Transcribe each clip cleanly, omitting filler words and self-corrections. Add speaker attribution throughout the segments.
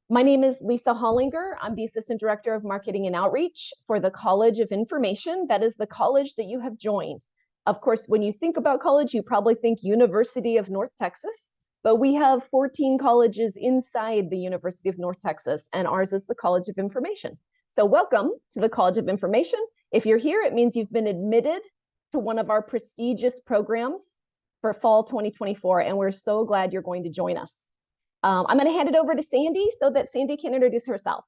Speaker 1: My name is Lisa Hollinger. I'm the Assistant Director of Marketing and Outreach for the College of Information. That is the college that you have joined. Of course, when you think about college, you probably think University of North Texas, but we have 14 colleges inside the University of North Texas, and ours is the College of Information. So welcome to the College of Information. If you're here, it means you've been admitted to one of our prestigious programs for fall 2024, and we're so glad you're going to join us. I'm going to hand it over to Sandy so that Sandy can introduce herself.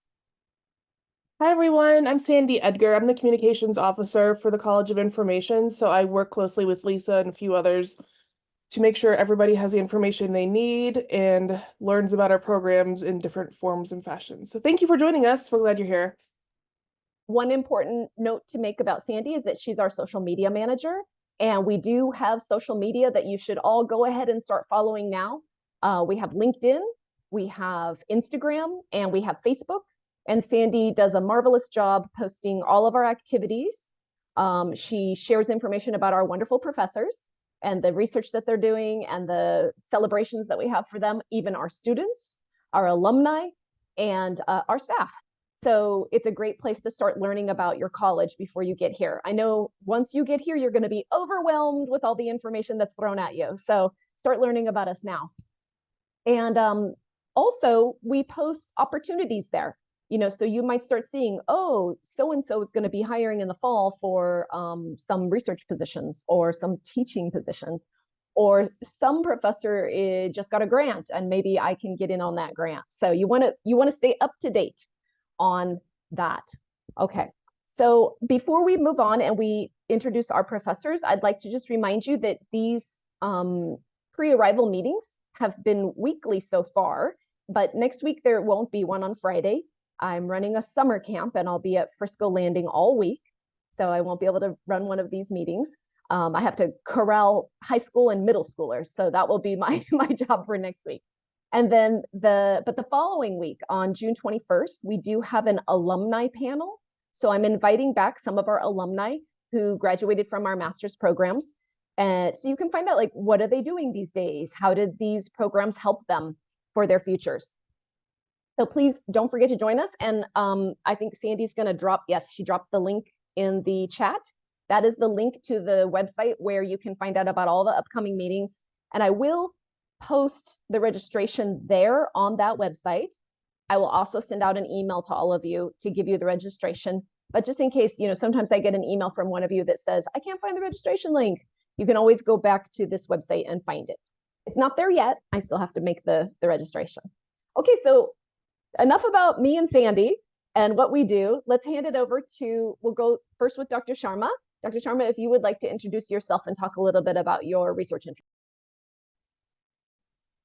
Speaker 2: Hi, everyone. I'm Sandy Edgar. I'm the Communications Officer for the College of Information. So I work closely with Lisa and a few others to make sure everybody has the information they need and learns about our programs in different forms and fashions. So thank you for joining us. We're glad you're here.
Speaker 1: One important note to make about Sandy is that she's our social media manager. And we do have social media that you should all go ahead and start following now. We have LinkedIn, we have Instagram, and we have Facebook. And Sandy does a marvelous job posting all of our activities. She shares information about our wonderful professors and the research that they're doing and the celebrations that we have for them, even our students, our alumni, and our staff. So it's a great place to start learning about your college before you get here. I know once you get here, you're going to be overwhelmed with all the information that's thrown at you. So start learning about us now. And also, we post opportunities there. So you might start seeing, oh, so-and-so is going to be hiring in the fall for some research positions or some teaching positions, or some professor just got a grant and maybe I can get in on that grant. So you want to stay up to date on that. Okay, so before we move on and we introduce our professors, I'd like to just remind you that these pre-arrival meetings have been weekly so far, but next week there won't be one on Friday. I'm running a summer camp and I'll be at Frisco Landing all week, so I won't be able to run one of these meetings. I have to corral high school and middle schoolers, so that will be my job for next week. And then the following week on June 21st, we do have an alumni panel. So I'm inviting back some of our alumni who graduated from our master's programs. And so you can find out, like, what are they doing these days? How did these programs help them for their futures? So please don't forget to join us. And I think Sandy's going to drop, yes, she dropped the link in the chat. That is the link to the website where you can find out about all the upcoming meetings. And I will post the registration there on that website. I will also send out an email to all of you to give you the registration. But just in case, sometimes I get an email from one of you that says, I can't find the registration link. You can always go back to this website and find it. It's not there yet. I still have to make the registration. Okay, so enough about me and Sandy and what we do. Let's hand it over we'll go first with Dr. Sharma. Dr. Sharma, if you would like to introduce yourself and talk a little bit about your research interest.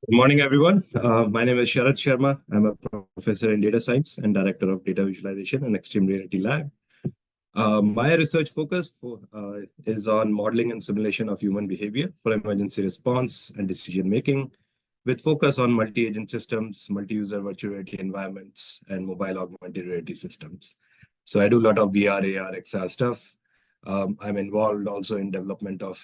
Speaker 3: Good morning, everyone. My name is Sharad Sharma. I'm a professor in data science and director of data visualization and extreme reality lab. My research focus is on modeling and simulation of human behavior for emergency response and decision making, with focus on multi-agent systems, multi-user virtual reality environments, and mobile augmented reality systems. So I do a lot of VR, AR, XR stuff. I'm involved also in development of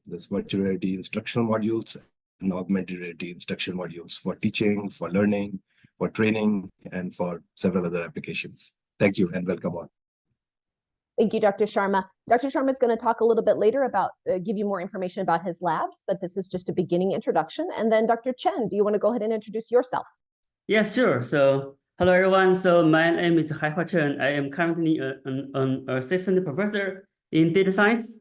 Speaker 3: this virtual reality instructional modules and augmented reality instruction modules for teaching, for learning, for training, and for several other applications. Thank you and welcome on.
Speaker 1: Thank you, Dr. Sharma. Dr. Sharma is going to talk a little bit later about, give you more information about his labs, but this is just a beginning introduction. And then Dr. Chen, do you want to go ahead and introduce yourself?
Speaker 4: Yes, sure. So hello, everyone. So my name is Haihua Chen. I am currently an assistant professor in data science,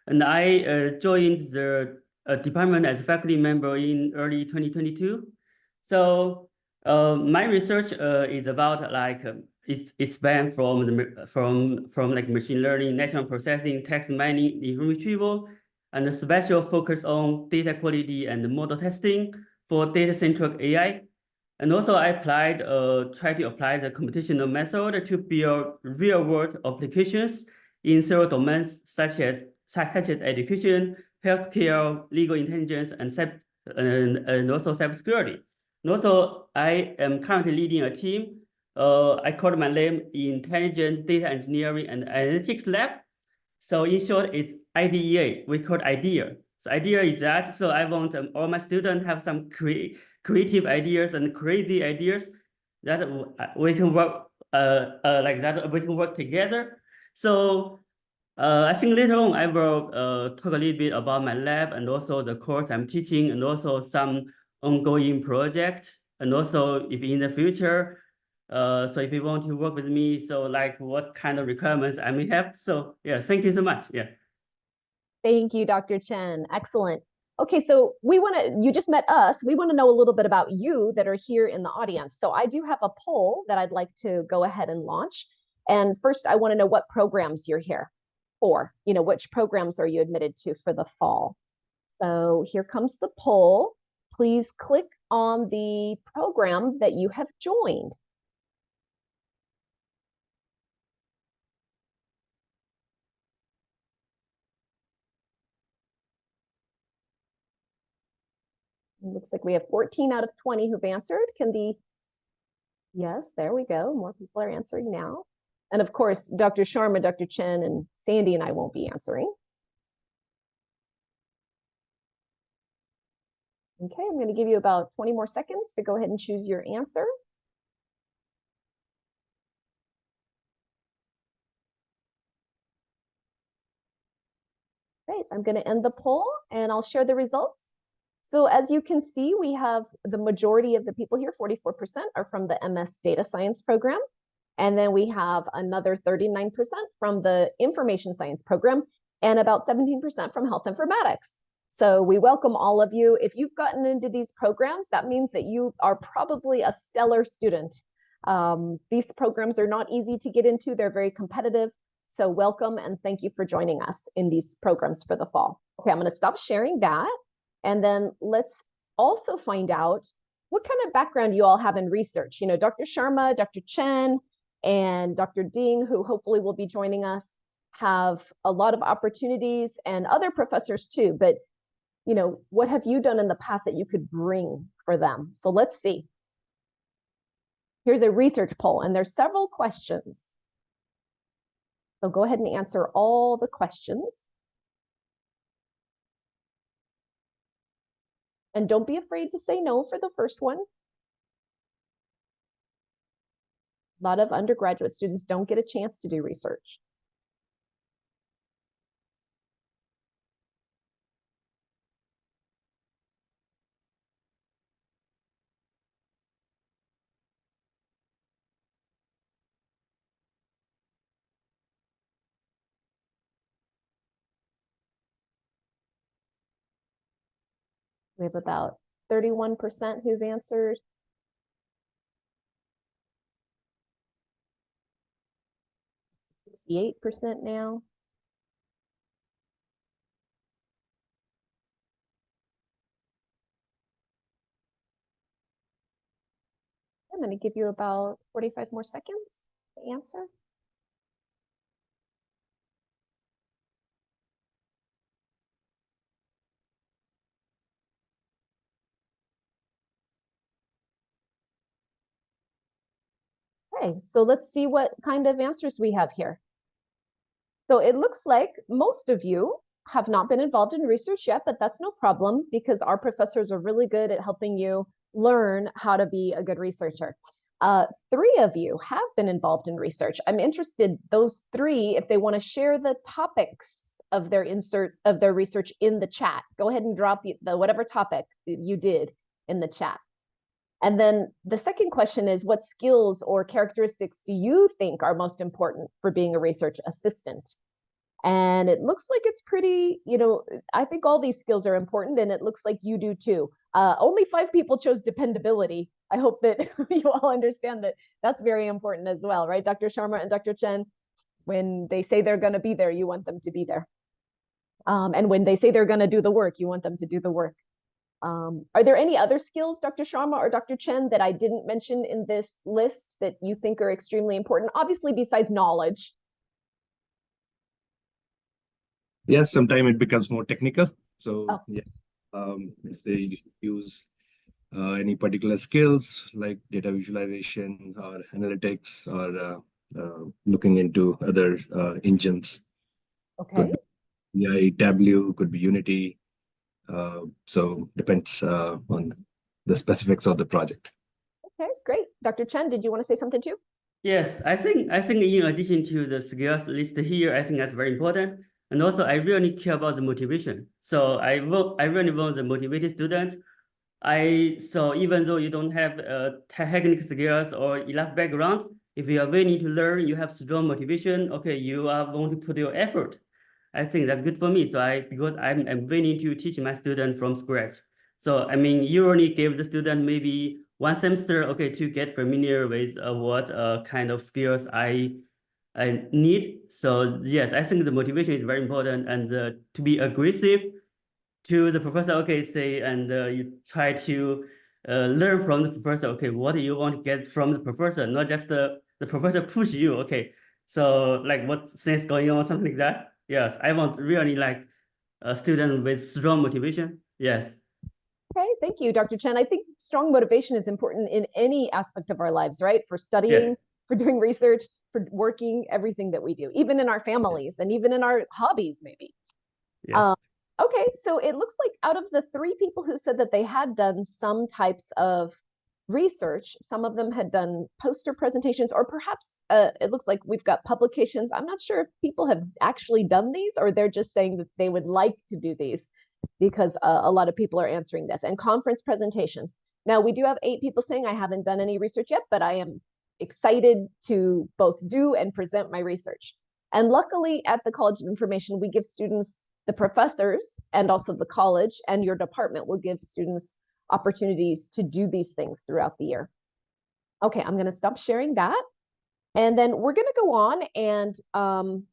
Speaker 4: and I joined the department as a faculty member in early 2022. So my research is about it spans from like machine learning, natural processing, text mining, information retrieval, and a special focus on data quality and model testing for data-centric AI. And also I try to apply the computational method to build real-world applications in several domains such as education, healthcare, legal intelligence, and also cybersecurity. And also, I am currently leading a team. I call my name Intelligent Data Engineering and Analytics Lab. So in short, it's IDEA. We call it IDEA. So IDEA is that. So I want all my students have some creative ideas and crazy ideas that we can work like that we can work together. So I think later on I will talk a little bit about my lab and also the course I'm teaching and also some ongoing project, and also if in the future, so if you want to work with me, so like what kind of requirements I may have. So yeah, thank you so much. Yeah.
Speaker 1: Thank you, Dr. Chen. Excellent. Okay, so you just met us. We want to know a little bit about you that are here in the audience. So I do have a poll that I'd like to go ahead and launch. And first, I want to know what programs you're here for. Which programs are you admitted to for the fall? So here comes the poll. Please click on the program that you have joined. It looks like we have 14 out of 20 who've answered. Yes, there we go. More people are answering now. And of course, Dr. Sharma, Dr. Chen, and Sandy and I won't be answering. Okay, I'm going to give you about 20 more seconds to go ahead and choose your answer. Great, I'm going to end the poll and I'll share the results. So as you can see, we have the majority of the people here, 44% are from the MS Data Science program. And then we have another 39% from the Information Science program and about 17% from Health Informatics. So we welcome all of you. If you've gotten into these programs, that means that you are probably a stellar student. These programs are not easy to get into. They're very competitive. So welcome and thank you for joining us in these programs for the fall. Okay, I'm going to stop sharing that. And then let's also find out what kind of background you all have in research. Dr. Sharma, Dr. Chen, and Dr. Ding, who hopefully will be joining us, have a lot of opportunities, and other professors too. But, what have you done in the past that you could bring for them? So let's see. Here's a research poll, and there's several questions. So go ahead and answer all the questions. And don't be afraid to say no for the first one. A lot of undergraduate students don't get a chance to do research. We have about 31% who've answered. The 8% now. I'm going to give you about 45 more seconds to answer. Okay, so let's see what kind of answers we have here. So it looks like most of you have not been involved in research yet, but that's no problem because our professors are really good at helping you learn how to be a good researcher. 3 of you have been involved in research. I'm interested, those 3, if they want to share the topics of their research in the chat. Go ahead and drop the whatever topic you did in the chat. And then the second question is, what skills or characteristics do you think are most important for being a research assistant? And it looks like it's pretty, I think all these skills are important, and it looks like you do too. Only 5 people chose dependability. I hope that you all understand that that's very important as well, right? Dr. Sharma and Dr. Chen, when they say they're going to be there, you want them to be there. And when they say they're going to do the work, you want them to do the work. Are there any other skills, Dr. Sharma or Dr. Chen, that I didn't mention in this list that you think are extremely important? Obviously, besides knowledge.
Speaker 3: Yes, sometimes it becomes more technical. So yeah, if they use any particular skills like data visualization or analytics or looking into other engines.
Speaker 1: Okay.
Speaker 3: Could be BI, Tableau, could be Unity. So depends on the specifics of the project.
Speaker 1: Okay, great. Dr. Chen, did you want to say something too?
Speaker 4: Yes, I think in addition to the skills listed here, I think that's very important. And also I really care about the motivation. So I really want the motivated student. So even though you don't have technical skills or enough background, if you are willing to learn, you have strong motivation, okay, you are going to put your effort. I think that's good for me. So because I'm willing to teach my student from scratch. So I mean, you only give the student maybe one semester, okay, to get familiar with what kind of skills I need. So yes, I think the motivation is very important, and to be aggressive to the professor, okay, say, and you try to learn from the professor, okay, what do you want to get from the professor, not just the professor push you, okay. So like what things going on, something like that. Yes, I want really like a student with strong motivation. Yes.
Speaker 1: Okay, thank you, Dr. Chen. I think strong motivation is important in any aspect of our lives, right? For studying, for doing research, for working, everything that we do, even in our families and even in our hobbies, maybe.
Speaker 4: Yes.
Speaker 1: Okay, so it looks like out of the 3 people who said that they had done some types of research, some of them had done poster presentations, or perhaps it looks like we've got publications. I'm not sure if people have actually done these or they're just saying that they would like to do these, because a lot of people are answering this, and conference presentations. Now, we do have 8 people saying I haven't done any research yet, but I am excited to both do and present my research. And luckily at the College of Information, we give students, the professors and also the college and your department will give students opportunities to do these things throughout the year. Okay, I'm going to stop sharing that. And then we're going to go on and, oh,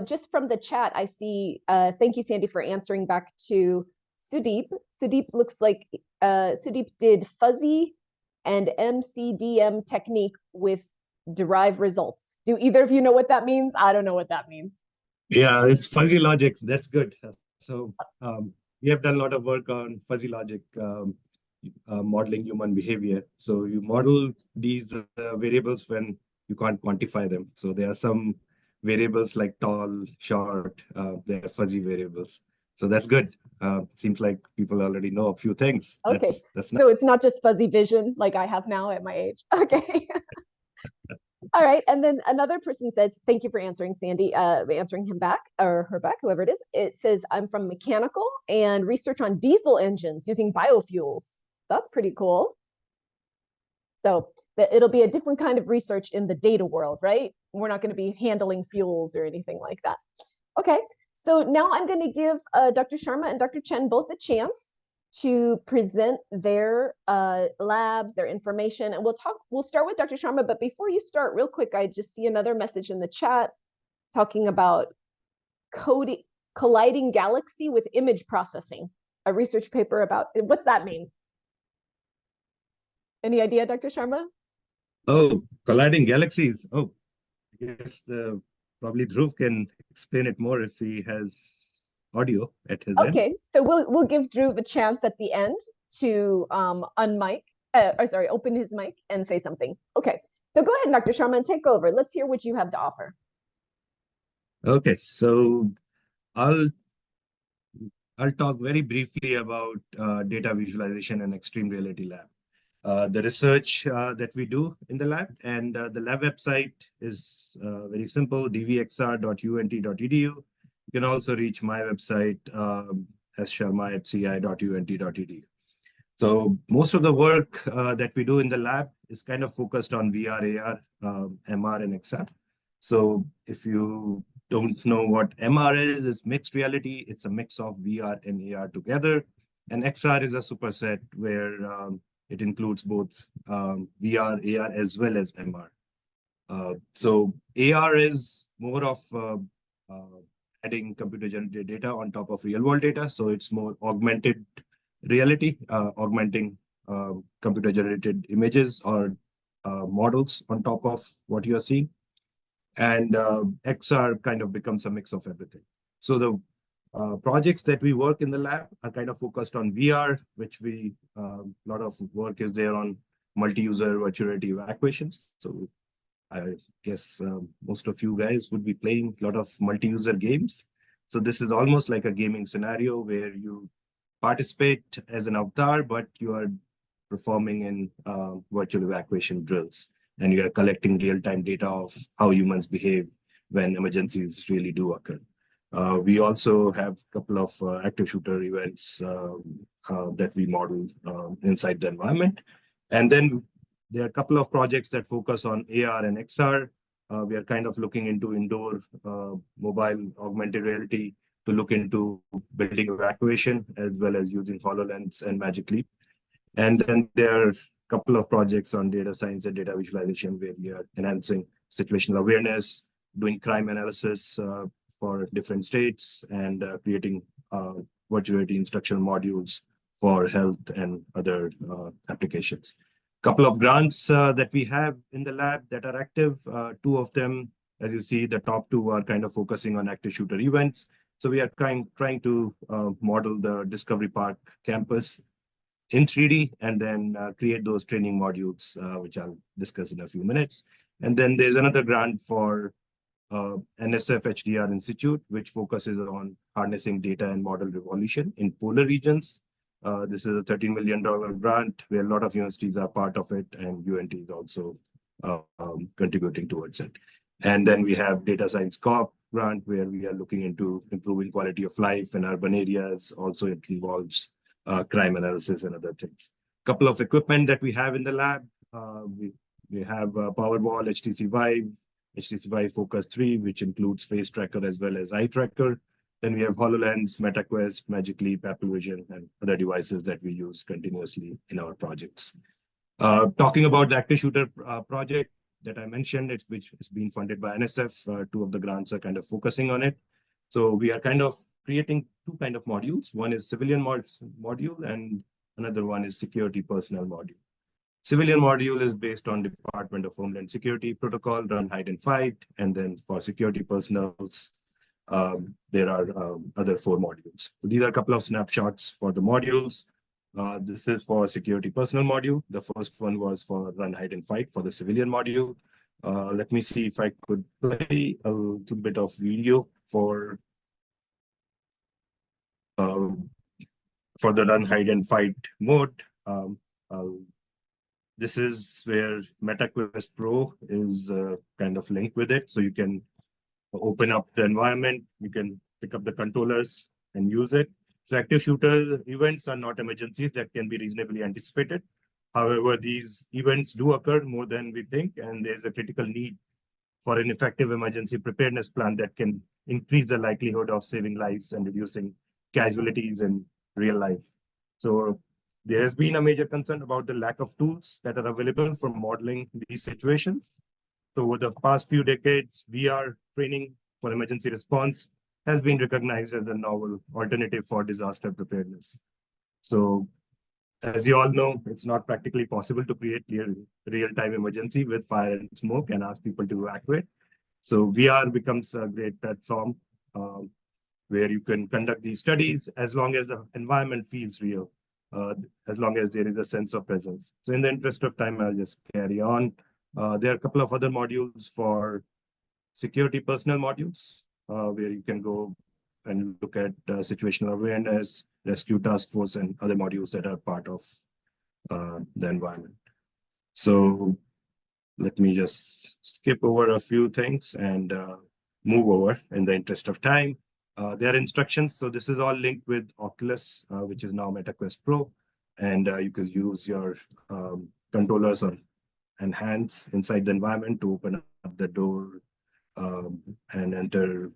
Speaker 1: just from the chat, I see, thank you, Sandy, for answering back to Sudeep. Sudeep looks like Sudeep did fuzzy and MCDM technique with derived results. Do either of you know what that means? I don't know what that means.
Speaker 3: Yeah, it's fuzzy logic. That's good. So we have done a lot of work on fuzzy logic, modeling human behavior. So you model these variables when you can't quantify them. So there are some variables like tall, short, they are fuzzy variables. So that's good. Seems like people already know a few things.
Speaker 1: Okay,
Speaker 3: that's
Speaker 1: so it's not just fuzzy vision like I have now at my age. Okay. All right, and then another person says, thank you for answering, Sandy, answering him back, or her back, whoever it is. It says, I'm from mechanical and research on diesel engines using biofuels. That's pretty cool. So it'll be a different kind of research in the data world, right? We're not going to be handling fuels or anything like that. Okay, so now I'm going to give Dr. Sharma and Dr. Chen both a chance to present their labs, their information, and we'll start with Dr. Sharma, but before you start, real quick, I just see another message in the chat talking about colliding galaxy with image processing, a research paper about, what's that mean? Any idea, Dr. Sharma?
Speaker 3: Oh, colliding galaxies. Oh, yes, probably Dhruv can explain it more if he has audio at his end.
Speaker 1: Okay, so we'll give Dhruv a chance at the end to open his mic and say something. Okay, so go ahead, Dr. Sharma, and take over. Let's hear what you have to offer.
Speaker 3: Okay, so I'll talk very briefly about data visualization and extreme reality lab. The research that we do in the lab, and the lab website is very simple, dvxr.unt.edu. You can also reach my website, sharma@ci.unt.edu. So most of the work that we do in the lab is kind of focused on VR, AR, MR, and XR. So if you don't know what MR is, it's mixed reality. It's a mix of VR and AR together. And XR is a superset where it includes both VR, AR, as well as MR. So AR is more of adding computer-generated data on top of real-world data. So it's more augmented reality, augmenting computer-generated images or models on top of what you're seeing. And XR kind of becomes a mix of everything. So the projects that we work in the lab are kind of focused on VR, which a lot of work is there on multi-user virtual reality evacuations. So I guess most of you guys would be playing a lot of multi-user games. So this is almost like a gaming scenario where you participate as an avatar, but you are performing in virtual evacuation drills, and you are collecting real-time data of how humans behave when emergencies really do occur. We also have a couple of active shooter events that we model inside the environment. And then there are a couple of projects that focus on AR and XR. We are kind of looking into indoor mobile augmented reality to look into building evacuation, as well as using HoloLens and Magic Leap. And then there are a couple of projects on data science and data visualization where we are enhancing situational awareness, doing crime analysis for different states, and creating virtual reality instructional modules for health and other applications. Couple of grants that we have in the lab that are active. Two of them, as you see, the top two are kind of focusing on active shooter events. So we are trying to model the Discovery Park campus in 3D and then create those training modules, which I'll discuss in a few minutes. And then there's another grant for NSF HDR Institute, which focuses on harnessing data and model revolution in polar regions. This is a $13 million grant where a lot of universities are part of it, and UNT is also contributing towards it. And then we have Data Science Corp grant, where we are looking into improving quality of life in urban areas. Also, it involves crime analysis and other things. Couple of equipment that we have in the lab. We have Powerwall, HTC Vive Focus 3, which includes face tracker as well as eye tracker. Then we have HoloLens, MetaQuest, Magic Leap, Apple Vision, and other devices that we use continuously in our projects. Talking about the active shooter project that I mentioned, which is being funded by NSF. Two of the grants are kind of focusing on it. So we are kind of creating two kind of modules. One is civilian module, and another one is security personnel module. Civilian module is based on Department of Homeland Security protocol, run, hide, and fight. And then for security personnels, there are other 4 modules. So these are a couple of snapshots for the modules. This is for security personnel module. The first one was for run, hide, and fight for the civilian module. Let me see if I could play a little bit of video for the run, hide, and fight mode. This is where MetaQuest Pro is kind of linked with it. So you can open up the environment, you can pick up the controllers and use it. So active shooter events are not emergencies that can be reasonably anticipated. However, these events do occur more than we think, and there's a critical need for an effective emergency preparedness plan that can increase the likelihood of saving lives and reducing casualties in real life. So there has been a major concern about the lack of tools that are available for modeling these situations. So over the past few decades, VR training for emergency response has been recognized as a novel alternative for disaster preparedness. So as you all know, it's not practically possible to create real-time emergency with fire and smoke and ask people to evacuate. So VR becomes a great platform where you can conduct these studies as long as the environment feels real, as long as there is a sense of presence. So in the interest of time, I'll just carry on. There are a couple of other modules for security personnel modules, where you can go and look at situational awareness, rescue task force, and other modules that are part of the environment. So let me just skip over a few things and move over in the interest of time. There are instructions. So this is all linked with Oculus, which is now MetaQuest Pro. And you can use your controllers and hands inside the environment to open up the door and enter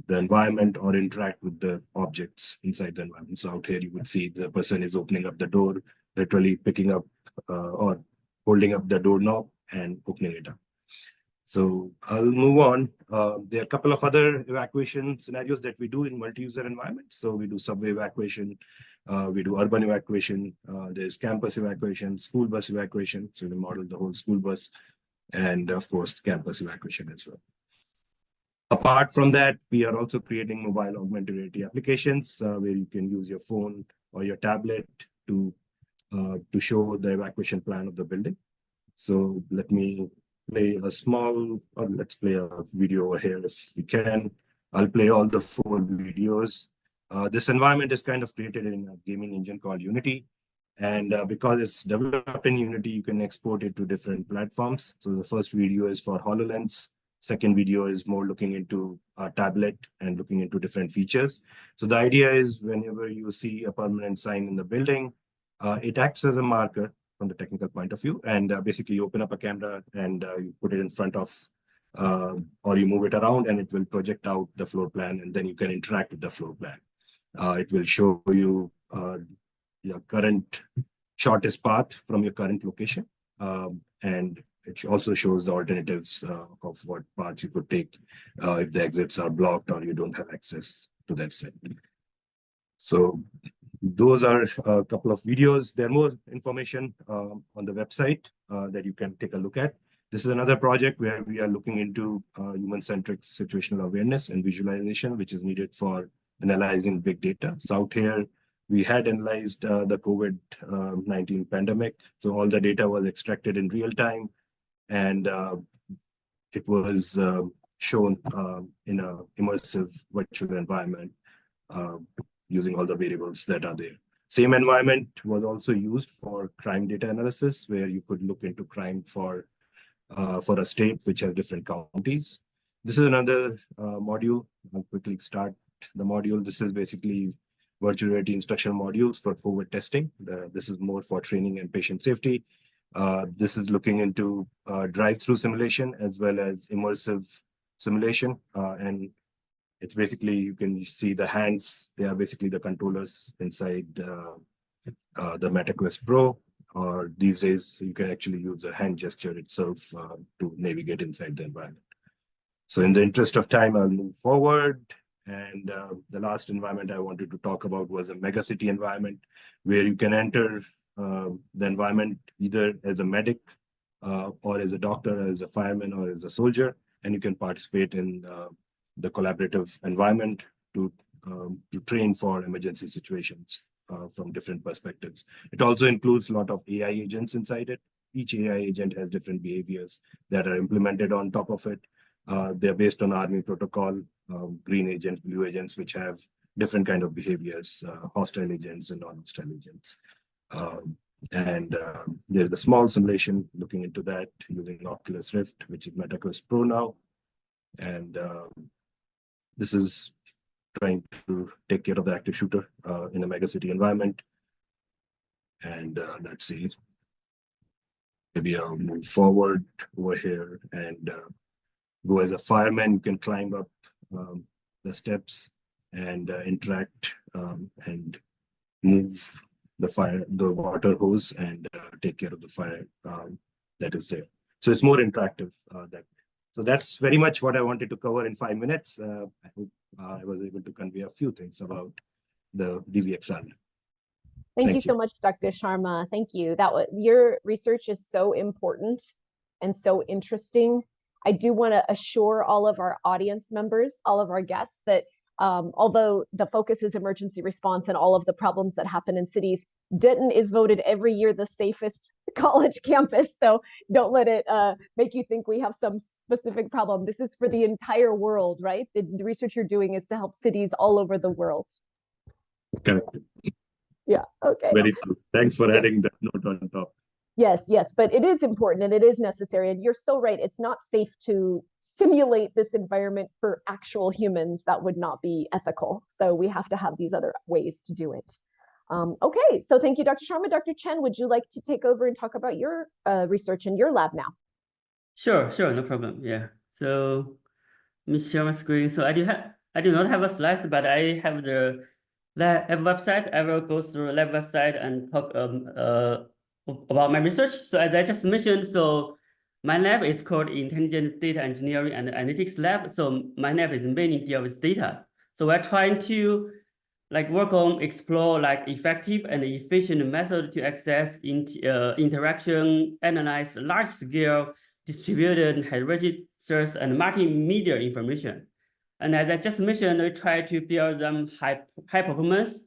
Speaker 3: the environment or interact with the objects inside the environment. So out here, you would see the person is opening up the door, literally picking up or holding up the doorknob and opening it up. So I'll move on. There are a couple of other evacuation scenarios that we do in multi-user environments. So we do subway evacuation, we do urban evacuation, there's campus evacuation, school bus evacuation. So we model the whole school bus, and of course, campus evacuation as well. Apart from that, we are also creating mobile augmented reality applications where you can use your phone or your tablet to show the evacuation plan of the building. So let me play let's play a video over here if we can. I'll play all the 4 videos. This environment is kind of created in a gaming engine called Unity. And because it's developed in Unity, you can export it to different platforms. So the first video is for HoloLens. Second video is more looking into a tablet and looking into different features. So the idea is whenever you see a permanent sign in the building, it acts as a marker from the technical point of view. And basically you open up a camera and you put it in front of, or you move it around and it will project out the floor plan, and then you can interact with the floor plan. It will show you your current shortest path from your current location. And it also shows the alternatives of what paths you could take if the exits are blocked or you don't have access to that site. So those are a couple of videos. There are more information on the website that you can take a look at. This is another project where we are looking into human-centric situational awareness and visualization, which is needed for analyzing big data. So out here, we had analyzed the COVID-19 pandemic. So all the data was extracted in real time, and it was shown in an immersive virtual environment using all the variables that are there. Same environment was also used for crime data analysis, where you could look into crime for a state which has different counties. This is another module. I'll quickly start the module. This is basically virtual reality instructional modules for COVID testing. This is more for training and patient safety. This is looking into drive-through simulation as well as immersive simulation. And it's basically, you can see the hands. They are basically the controllers inside the MetaQuest Pro. Or these days, you can actually use a hand gesture itself to navigate inside the environment. So in the interest of time, I'll move forward. And the last environment I wanted to talk about was a megacity environment, where you can enter the environment either as a medic or as a doctor, as a fireman, or as a soldier, and you can participate in the collaborative environment to train for emergency situations from different perspectives. It also includes a lot of AI agents inside it. Each AI agent has different behaviors that are implemented on top of it. They're based on Army protocol, green agents, blue agents, which have different kind of behaviors, hostile agents and non-hostile agents. There's a small simulation looking into that using Oculus Rift, which is MetaQuest Pro now. And this is trying to take care of the active shooter in a megacity environment. And let's see. Maybe I'll move forward over here and go as a fireman. You can climb up the steps and interact and move the water hose and take care of the fire that is there. So it's more interactive. So that's very much what I wanted to cover in 5 minutes. I hope I was able to convey a few things about the DVXL.
Speaker 1: Thank you so much, Dr. Sharma. Thank you. Your research is so important and so interesting. I do want to assure all of our audience members, all of our guests, that although the focus is emergency response and all of the problems that happen in cities, Denton is voted every year the safest college campus. So don't let it make you think we have some specific problem. This is for the entire world, right? The research you're doing is to help cities all over the world.
Speaker 3: Correct.
Speaker 1: Yeah, okay.
Speaker 3: Very true. Thanks for adding that note on top.
Speaker 1: Yes, but it is important and it is necessary. And you're so right. It's not safe to simulate this environment for actual humans. That would not be ethical. So we have to have these other ways to do it. Okay, so thank you, Dr. Sharma. Dr. Chen, would you like to take over and talk about your research in your lab now?
Speaker 4: Sure, no problem. Yeah. So let me share my screen. So I do not have a slides, but I have the lab website. I will go through the lab website and talk about my research. So as I just mentioned, so my lab is called Intelligent Data Engineering and Analytics Lab. So my lab is mainly deal with data. So we're trying to work on explore effective and efficient method to access interaction, analyze large-scale distributed heterogeneous and multimedia information. And as I just mentioned, we try to build them high performance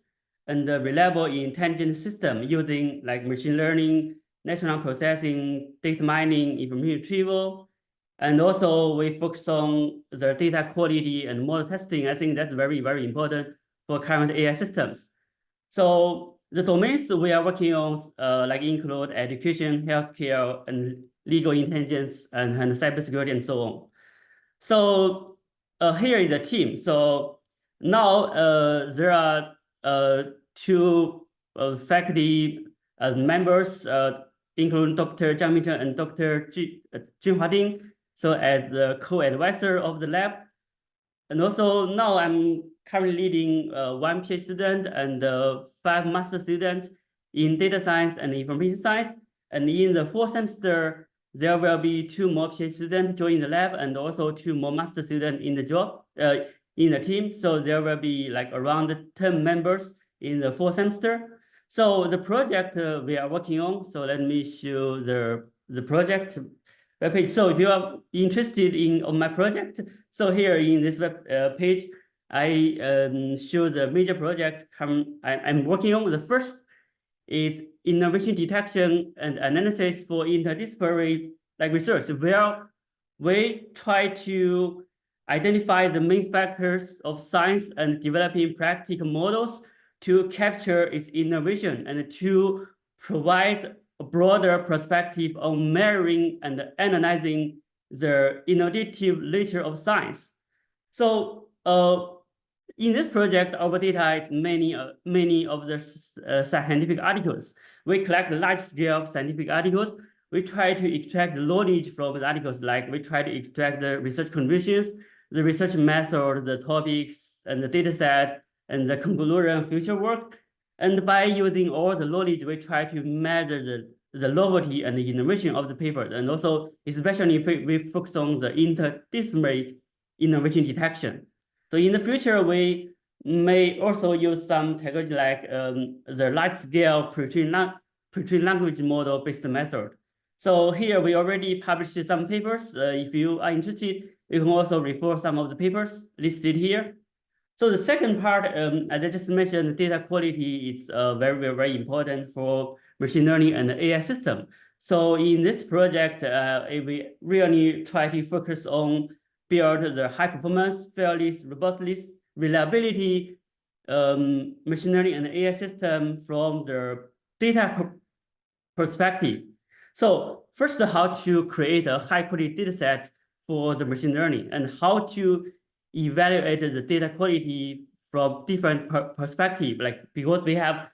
Speaker 4: and reliable intelligent system using machine learning, natural processing, data mining, information retrieval. And also we focus on the data quality and model testing. I think that's very, very important for current AI systems. So the domains we are working on like include education, healthcare, and legal intelligence, and cybersecurity, and so on. So here is a team. So now there are two faculty members, including Dr. Zhang Mingchen and Dr. Junhua Ding, so as the co-advisor of the lab. And also now I'm currently leading one PhD student and 5 master students in data science and information science. And in the 4th semester, there will be 2 more PhD students join the lab and also 2 more master students in the job, in the team. So there will be like around 10 members in the 4th semester. So the project we are working on, so let me show the project web page. So if you are interested in on my project, so here in this web page, I show the major project I'm working on. The first is innovation detection and analysis for interdisciplinary like research, where we try to identify the main factors of science and developing practical models to capture its innovation and to provide a broader perspective on measuring and analyzing the innovative nature of science. So in this project, our data is many of the scientific articles. We collect large-scale scientific articles. We try to extract the knowledge from the articles, like we try to extract the research conditions, the research method, the topics, and the data set, and the conclusion future work. And by using all the knowledge, we try to measure the novelty and the innovation of the paper. And also, especially if we focus on the interdisciplinary innovation detection. So in the future, we may also use some technology like the large-scale pre-trained language model-based method. So here we already published some papers. If you are interested, you can also refer some of the papers listed here. So the second part, as I just mentioned, data quality is very, very important for machine learning and the AI system. So in this project, we really try to focus on build the high performance, fairness, robustness, reliability, machine learning and AI system from the data perspective. So first, how to create a high quality data set for the machine learning and how to evaluate the data quality from different perspectives, like because we have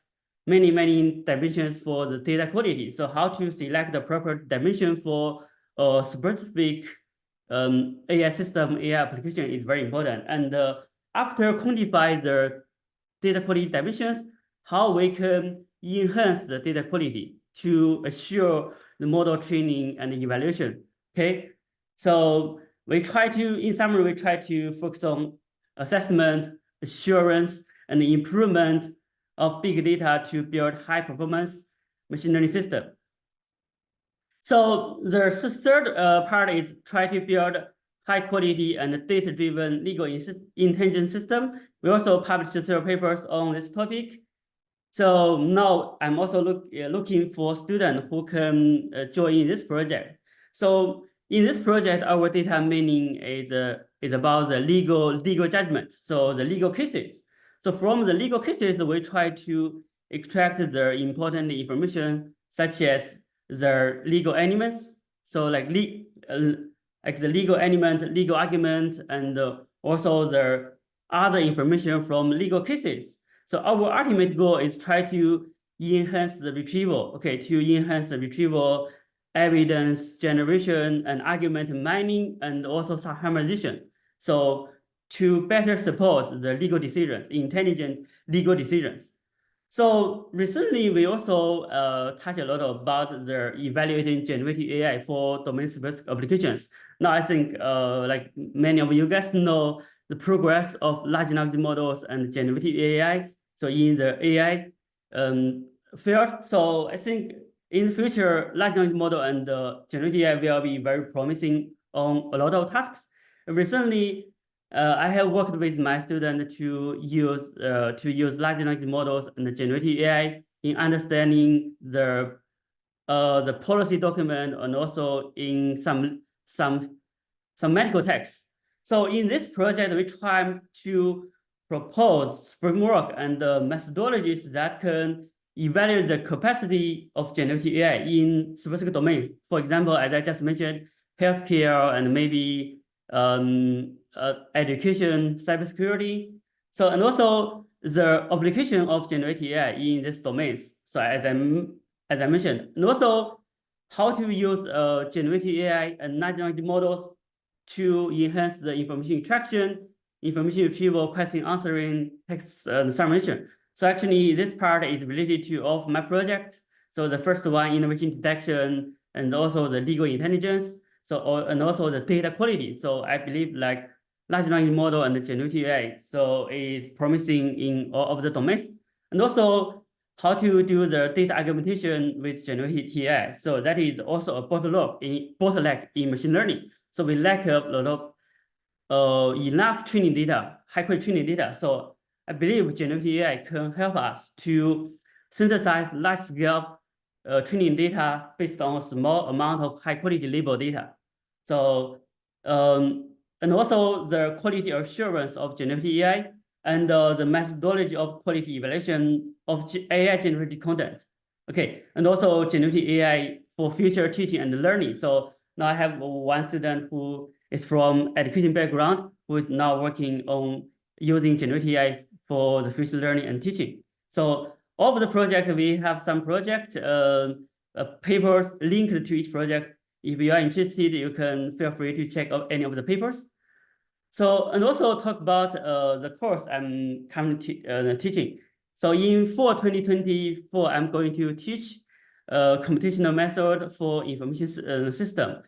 Speaker 4: many dimensions for the data quality. So how to select the proper dimension for a specific AI system, AI application is very important. And after quantify the data quality dimensions, how we can enhance the data quality to assure the model training and evaluation. Okay, so we try to, in summary, we try to focus on assessment, assurance, and improvement of big data to build high performance machine learning system. So the third part is try to build high quality and data-driven legal intelligence system. We also published several papers on this topic. So now I'm also looking for students who can join this project. So in this project, our data meaning is about the legal judgment. So the legal cases. So from the legal cases, we try to extract the important information such as the legal elements. So like the legal element, legal argument, and also the other information from legal cases. So our ultimate goal is try to enhance the retrieval, okay, to enhance the retrieval, evidence generation, and argument mining, and also summarization. So to better support the legal decisions, intelligent legal decisions. So recently, we also touched a lot about the evaluating generative AI for domain-specific applications. Now, I think like many of you guys know the progress of large language models and generative AI. So in the AI field, so I think in the future, large language model and generative AI will be very promising on a lot of tasks. Recently, I have worked with my student to use large language models and generative AI in understanding the policy document and also in some medical texts. So in this project, we try to propose framework and methodologies that can evaluate the capacity of generative AI in specific domain. For example, as I just mentioned, healthcare and maybe education, cybersecurity. So, and also the application of generative AI in these domains. So as I mentioned, and also how to use generative AI and large language models to enhance the information extraction, information retrieval, question answering, text summation. So actually, this part is related to all of my project. So the first one, innovation detection, and also the legal intelligence. So and also the data quality. So I believe like large language model and the generative AI so is promising in all of the domains, and also how to do the data augmentation with generative AI. So that is also a bottleneck in machine learning. So we lack a lot of enough training data, high quality training data. So I believe generative AI can help us to synthesize large scale training data based on a small amount of high quality label data. So and also the quality assurance of generative AI and the methodology of quality evaluation of AI generated content. Okay, and also generative AI for future teaching and learning. So now I have one student who is from education background who is now working on using generative AI for the future learning and teaching. So of the project, we have some project papers linked to each project. If you are interested, you can feel free to check out any of the papers. So, and also talk about the course I'm currently teaching. So in fall 2024, I'm going to teach computational method for information system.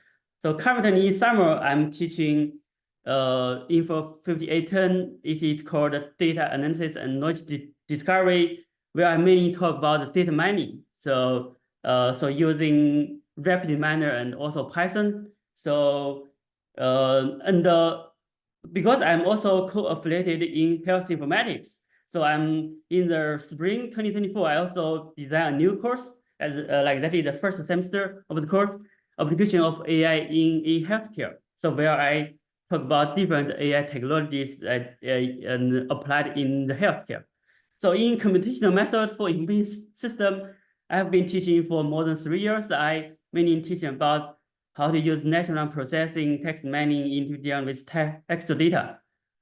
Speaker 4: So currently in summer, I'm teaching Info 5810. It is called data analysis and knowledge discovery, where I mainly talk about data mining. So so using RapidMiner and also Python. So because I'm also co-affiliated in health informatics, so I'm in the spring 2024. I also designed a new course as like that is the first semester of the course, application of AI in healthcare. So where I talk about different AI technologies that and applied in the healthcare. So in computational method for information system, I have been teaching for more than 3 years. I mainly teach about how to use natural language processing, text mining into dealing with text data.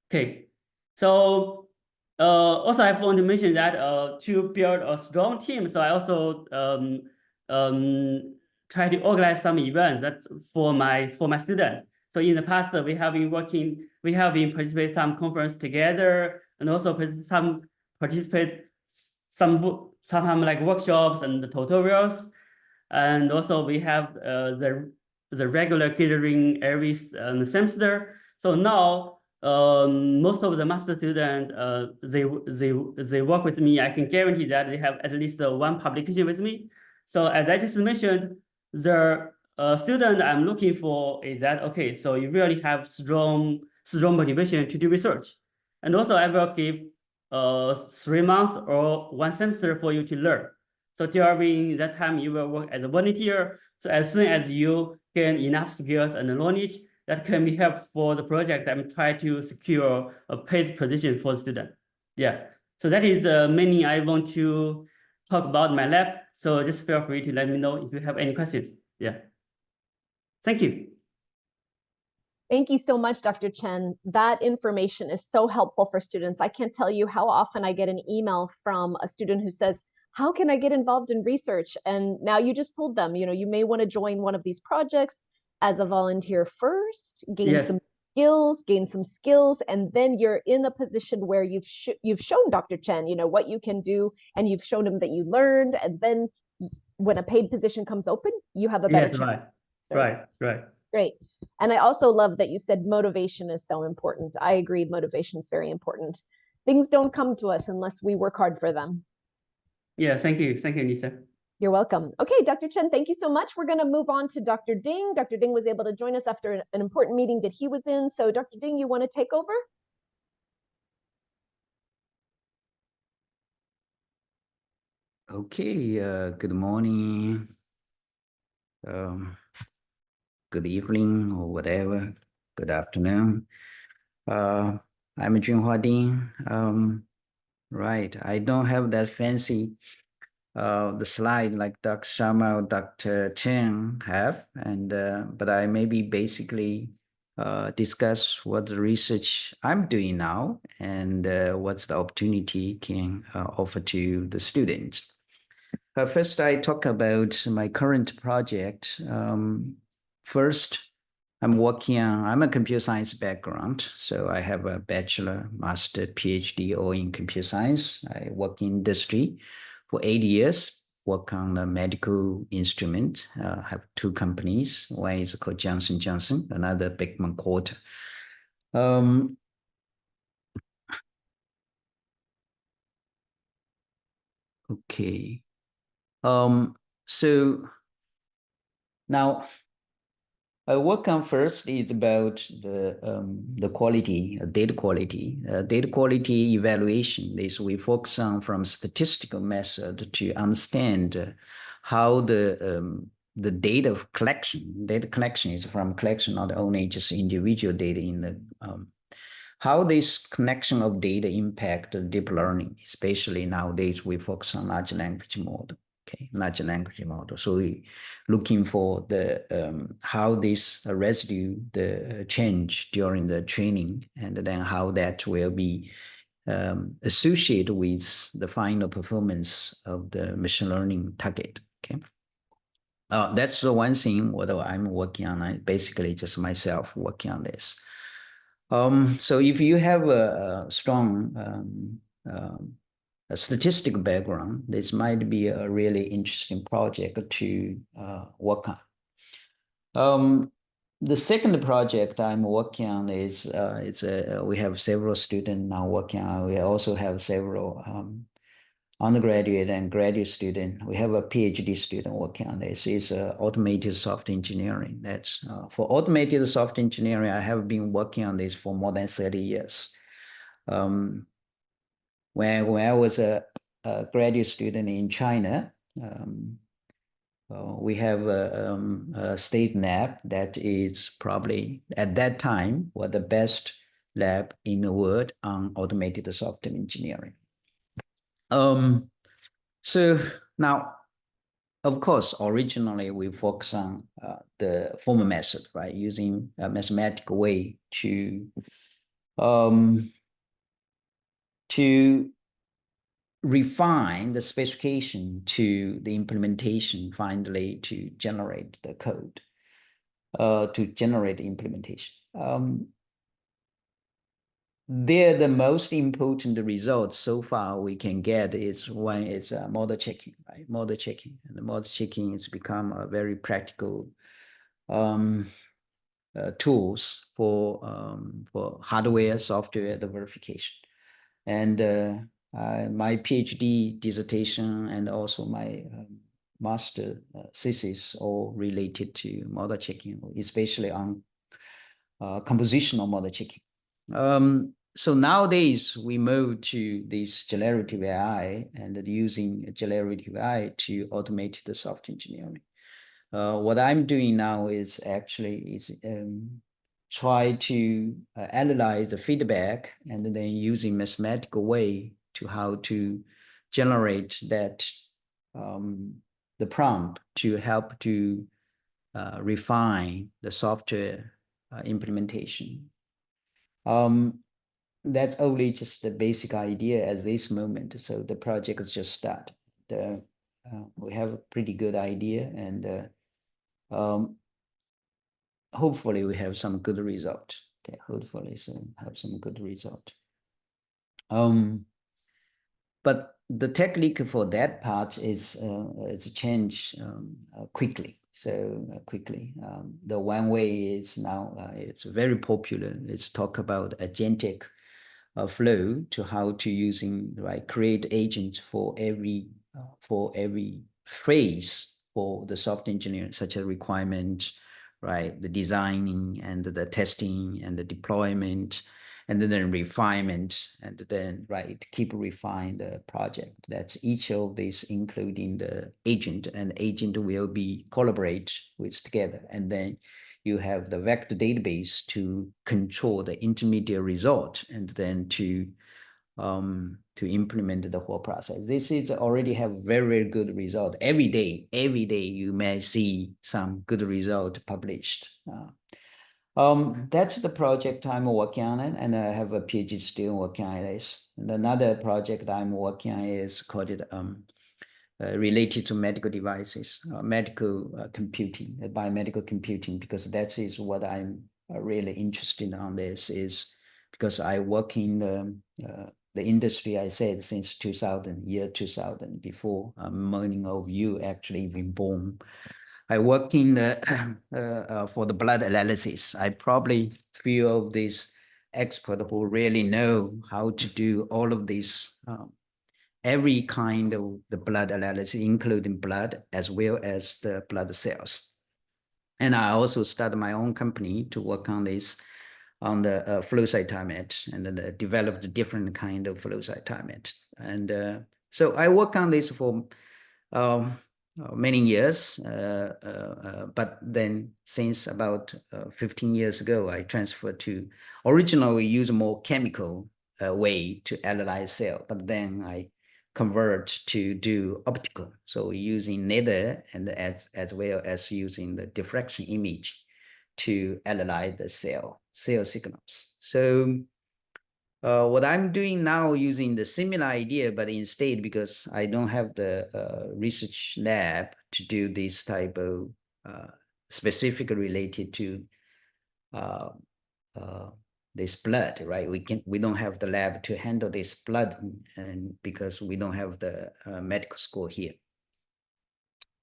Speaker 4: Okay, so also I want to mention that to build a strong team, so I also try to organize some events that's for my students. So in the past, we have been participating some conference together, and also participate sometimes like workshops and tutorials, and also we have the regular gathering every semester. So now most of the master students they work with me. I can guarantee that they have at least one publication with me. So as I just mentioned, the student I'm looking for is that okay. So you really have strong motivation to do research, and also I will give 3 months or 1 semester for you to learn. So during that time, you will work as a volunteer. So as soon as you gain enough skills and knowledge, that can be helpful for the project. I'm trying to secure a paid position for the student. Yeah. So that is the mainly I want to talk about my lab. So just feel free to let me know if you have any questions. Yeah. Thank you.
Speaker 1: Thank you so much, Dr. Chen. That information is so helpful for students. I can't tell you how often I get an email from a student who says, how can I get involved in research? And now you just told them, you know, you may want to join one of these projects as a volunteer first, gain some skills, and then you're in a position where you've shown Dr. Chen, you know, what you can do, and you've shown him that you learned, and then when a paid position comes open, you have a better chance.
Speaker 4: Right.
Speaker 1: Great. And I also love that you said motivation is so important. I agree, motivation is very important. Things don't come to us unless we work hard for them.
Speaker 4: Yeah, thank you. Thank you, Lisa.
Speaker 1: You're welcome. Okay, Dr. Chen, thank you so much. We're going to move on to Dr. Ding. Dr. Ding was able to join us after an important meeting that he was in. So Dr. Ding, you want to take over?
Speaker 5: Okay, good morning, good evening, or whatever, good afternoon. I'm Junhua Ding. Right, I don't have that fancy the slide like Dr. Sharma or Dr. Chen have, and but I maybe basically discuss what the research I'm doing now and what's the opportunity can offer to the students. First, I talk about my current project. First, I'm a computer science background, so I have a bachelor, master, PhD, all in computer science. I work in industry for 8 years, work on the medical instrument, have 2 companies. One is called Johnson & Johnson, another Beckman Coulter. Okay. So now I work on first is about the quality, data quality. Data quality evaluation is we focus on from statistical method to understand how the data of collection. Data collection is from collection not only just individual data in the how this connection of data impact deep learning, especially nowadays we focus on large language model. Okay, large language model. So we looking for the how this residue the change during the training, and then how that will be associated with the final performance of the machine learning target. Okay, that's the one thing what I'm working on. I basically just myself working on this. So if you have a strong a statistical background, this might be a really interesting project to work on. The second project I'm working on is we have several students now working on. We also have several undergraduate and graduate student. We have a PhD student working on this. It's automated software engineering. That's for automated software engineering. I have been working on this for more than 30 years. When I was a graduate student in China, we have a state lab that is probably at that time was the best lab in the world on automated software engineering. So now, of course, originally we focus on the former method, right? Using a mathematical way to refine the specification to the implementation, finally to generate the code, to generate the implementation. There, the most important results so far we can get is one is model checking, right? Model checking, and the model checking has become a very practical tools for hardware, software verification. And my PhD dissertation and also my master thesis all related to model checking, especially on compositional model checking. So nowadays we move to this generative AI and using generative AI to automate the software engineering. What I'm doing now is actually try to analyze the feedback and then using mathematical way to how to generate that the prompt to help to refine the software implementation. That's only just the basic idea at this moment. So the project is just started. We have a pretty good idea, and hopefully we have some good result. Okay, hopefully have some good result. But the technique for that part is change quickly. So quickly, the one way is now it's very popular. Let's talk about agentic flow to how to using create agents for every phase for the software engineering, such as requirement, right? The designing and the testing and the deployment, and then refinement, and then keep refine the project. That's each of these, including the agent, and agent will be collaborate with together, and then you have the vector database to control the intermediate result, and then to to implement the whole process. This is already have very, very good result. Every day you may see some good result published. That's the project I'm working on, and I have a PhD student working on this. And another project I'm working on is called related to medical devices, medical computing, biomedical computing, because that is what I'm really interested on. This is because I work in the industry, I said, since 2000, year 2000, before many of you actually even born. I work in for the blood analysis. I probably few of these experts who really know how to do all of this, every kind of the blood analysis, including blood as well as the blood cells. And I also started my own company to work on this, on the flow cytometry, and then developed different kind of flow cytometry. And so I work on this for many years, but then since about 15 years ago, I transferred to, originally we use a more chemical way to analyze cell, but then I convert to do optical. So using nether and as well as using the diffraction image to analyze the cell signals. So what I'm doing now using the similar idea, but instead, because I don't have the research lab to do this type of specific related to this blood, right? We don't have the lab to handle this blood, and because we don't have the medical school here.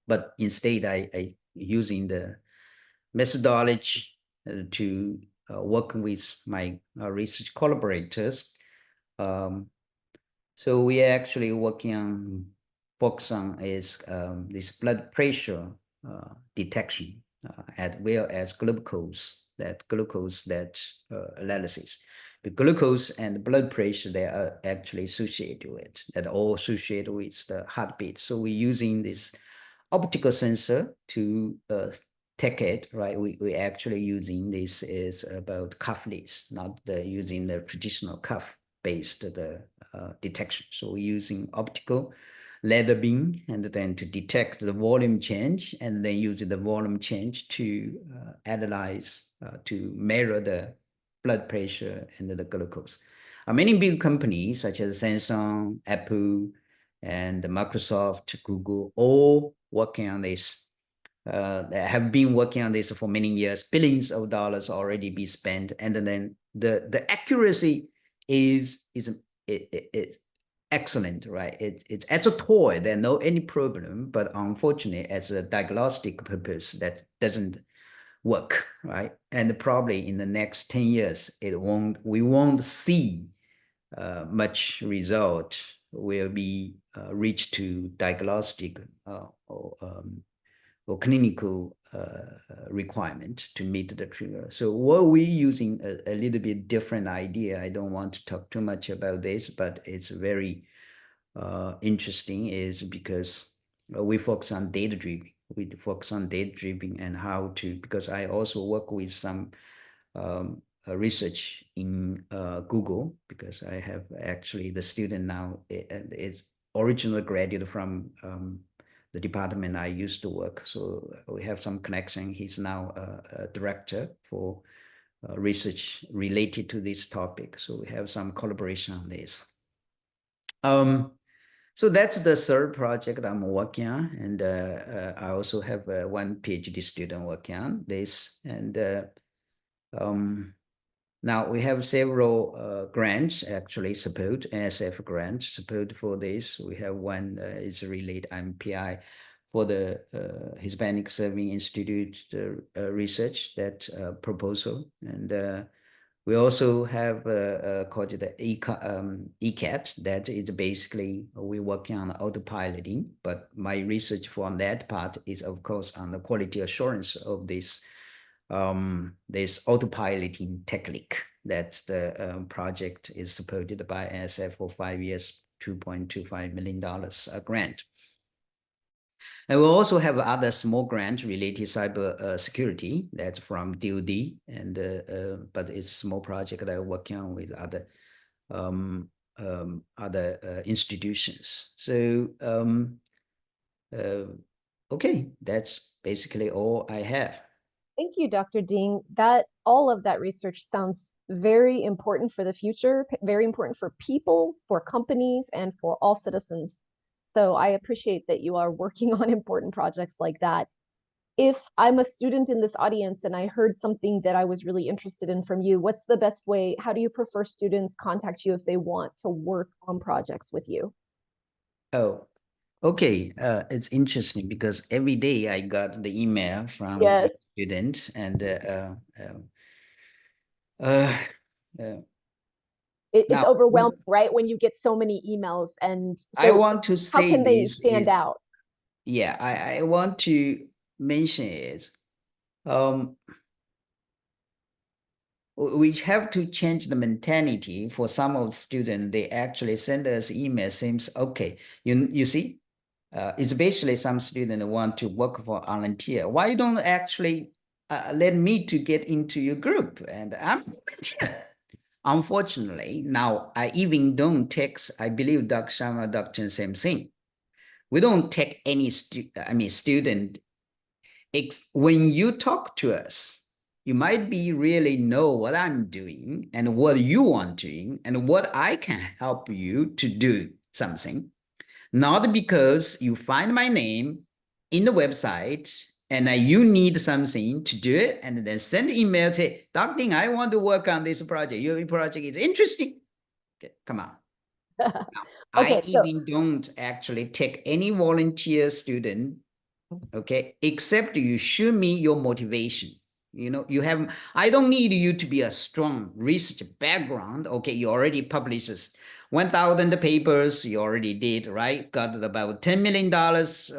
Speaker 5: But instead, I using the methodology to work with my research collaborators. So we are actually working on, focus on is this blood pressure detection as well as glucose analysis. The glucose and blood pressure, they are actually associated with, that all associated with the heartbeat. So we're using this optical sensor to take it, right? We actually using this is about cuffless, not using the traditional cuff-based detection. So we're using optical laser beam, and then to detect the volume change, and then use the volume change to analyze, to measure the blood pressure and the glucose. Many big companies such as Samsung, Apple, and Microsoft, Google, all working on this. Have been working on this for many years. Billions of dollars already be spent, and then the accuracy is excellent, right? It's as a toy, there's no any problem, but unfortunately, as a diagnostic purpose, that doesn't work, right? And probably in the next 10 years, we won't see much result will be reached to diagnostic or clinical requirement to meet the trigger. So what we're using a little bit different idea. I don't want to talk too much about this, but it's very interesting, is because we focus on data driven. We focus on data driven and how to, because I also work with some research in Google, because I have actually the student now is originally graduated from the department I used to work. So we have some connection. He's now a director for research related to this topic. So we have some collaboration on this. So that's the third project I'm working on. And I also have one PhD student working on this. And now we have several grants actually support, NSF grants support for this. We have one is related, I'm PI for the Hispanic Serving Institute research, that proposal. And we also have called the ECAT, that is basically we're working on autopiloting, but my research for that part is of course on the quality assurance of this this autopiloting technique. That the project is supported by NSF for 5 years, $2.25 million grant. And we also have other small grants related to cyber security, that's from DoD, and but it's a small project that I'm working on with other other institutions. So okay, that's basically all I have.
Speaker 1: Thank you, Dr. Ding. All of that research sounds very important for the future, very important for people, for companies, and for all citizens. So I appreciate that you are working on important projects like that. If I'm a student in this audience and I heard something that I was really interested in from you, what's the best way? How do you prefer students contact you if they want to work on projects with you?
Speaker 5: Oh, okay. It's interesting because every day I got the email from a
Speaker 1: Yes.
Speaker 5: student, and uh,
Speaker 1: It's
Speaker 5: now
Speaker 1: overwhelming, right? When you get so many emails. And
Speaker 5: I
Speaker 1: so
Speaker 5: want to
Speaker 1: how
Speaker 5: say
Speaker 1: can they
Speaker 5: this
Speaker 1: stand
Speaker 5: is,
Speaker 1: out?
Speaker 5: yeah, I want to mention is, we have to change the mentality. For some of the students, they actually send us email, seems okay. You see, it's basically some student want to work for volunteer. Why don't actually let me to get into your group? And I'm volunteer. Unfortunately, now I even don't text. I believe Dr. Sharma, Dr. Chen, same thing. We don't take any student. When you talk to us, you might be really know what I'm doing and what you want doing and what I can help you to do something. Not because you find my name in the website and you need something to do it, and then send email, say, Dr. Ding, I want to work on this project. Your project is interesting. Okay, come on. Now, I
Speaker 1: Okay, so
Speaker 5: even don't actually take any volunteer student, okay, except you show me your motivation. I don't need you to be a strong research background. Okay, you already published 1,000 papers, you already did, right? Got about $10 million,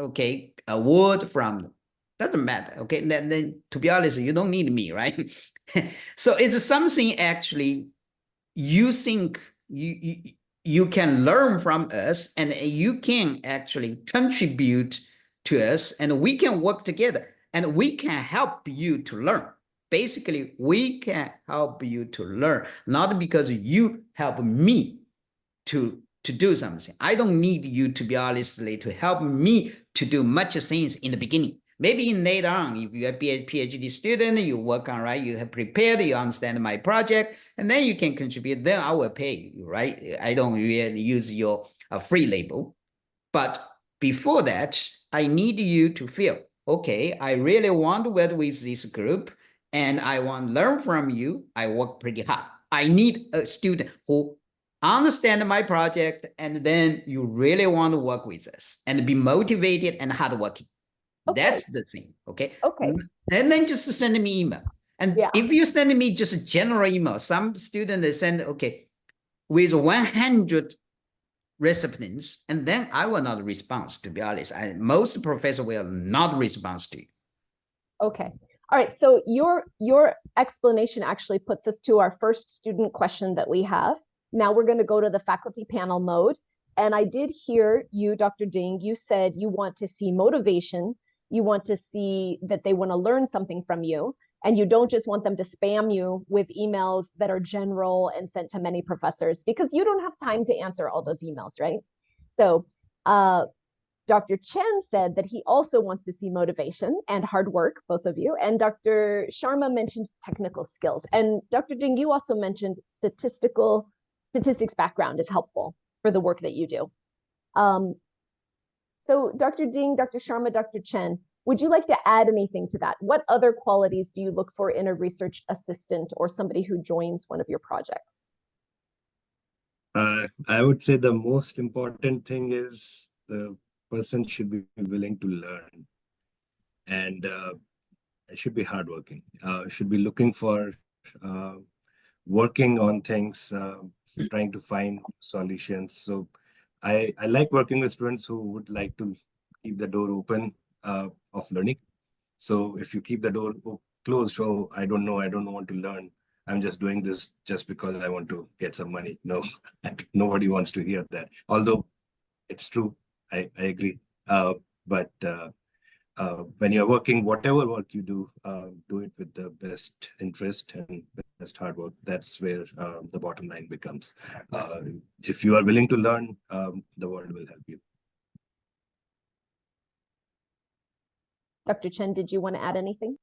Speaker 5: okay, award from them. Doesn't matter, okay? Then to be honest, you don't need me, right? So it's something actually you think you can learn from us, and you can actually contribute to us, and we can work together, and we can help you to learn. Basically, we can help you to learn, not because you help me to do something. I don't need you, to be honestly, to help me to do much things in the beginning. Maybe in later on, if you're a PhD student, you work on, right, you have prepared, you understand my project, and then you can contribute, then I will pay you, right? I don't really use your free label. But before that, I need you to feel, okay, I really want to work with this group, and I want to learn from you. I work pretty hard. I need a student who understand my project, and then you really want to work with us and be motivated and hardworking.
Speaker 1: okay.
Speaker 5: That's the thing, okay?
Speaker 1: Okay.
Speaker 5: And then just send me email. And
Speaker 1: Yeah.
Speaker 5: if you send me just a general email, some student they send, okay, with 100 recipients, and then I will not respond, to be honest. Most professors will not respond to you.
Speaker 1: Okay. All right. So your explanation actually puts us to our first student question that we have. Now we're going to go to the faculty panel mode. And I did hear you, Dr. Ding, you said you want to see motivation. You want to see that they want to learn something from you. And you don't just want them to spam you with emails that are general and sent to many professors, because you don't have time to answer all those emails, right? So Dr. Chen said that he also wants to see motivation and hard work, both of you. And Dr. Sharma mentioned technical skills. And Dr. Ding, you also mentioned statistics background is helpful for the work that you do. So Dr. Ding, Dr. Sharma, Dr. Chen, would you like to add anything to that? What other qualities do you look for in a research assistant or somebody who joins one of your projects?
Speaker 3: I would say the most important thing is the person should be willing to learn, and should be hardworking. Should be looking for working on things, trying to find solutions. So I like working with students who would like to keep the door open of learning. So if you keep the door closed, oh, I don't know, I don't want to learn, I'm just doing this just because I want to get some money. No, nobody wants to hear that. Although it's true, I agree. But when you're working, whatever work you do it with the best interest and best hard work. That's where the bottom line becomes. If you are willing to learn, the world will help you.
Speaker 1: Dr. Chen, did you want to add anything?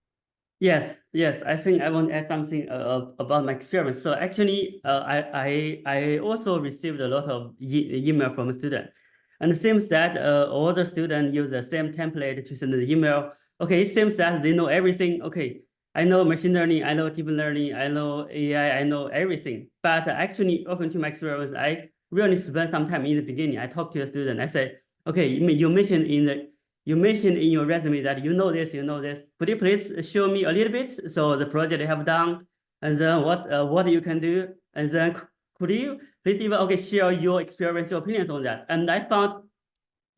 Speaker 4: Yes, I think I want to add something about my experience. So actually, I also received a lot of email from students, and it seems that all the students use the same template to send the email. Okay, it seems that they know everything. Okay, I know machine learning, I know deep learning, I know AI, I know everything. But actually, according to my experience, I really spent some time in the beginning. I talked to a student. I said, okay, you mentioned in your resume that you know this. Could you please show me a little bit? So the project you have done, and then what you can do, and then could you please even share your experience, your opinions on that? And I found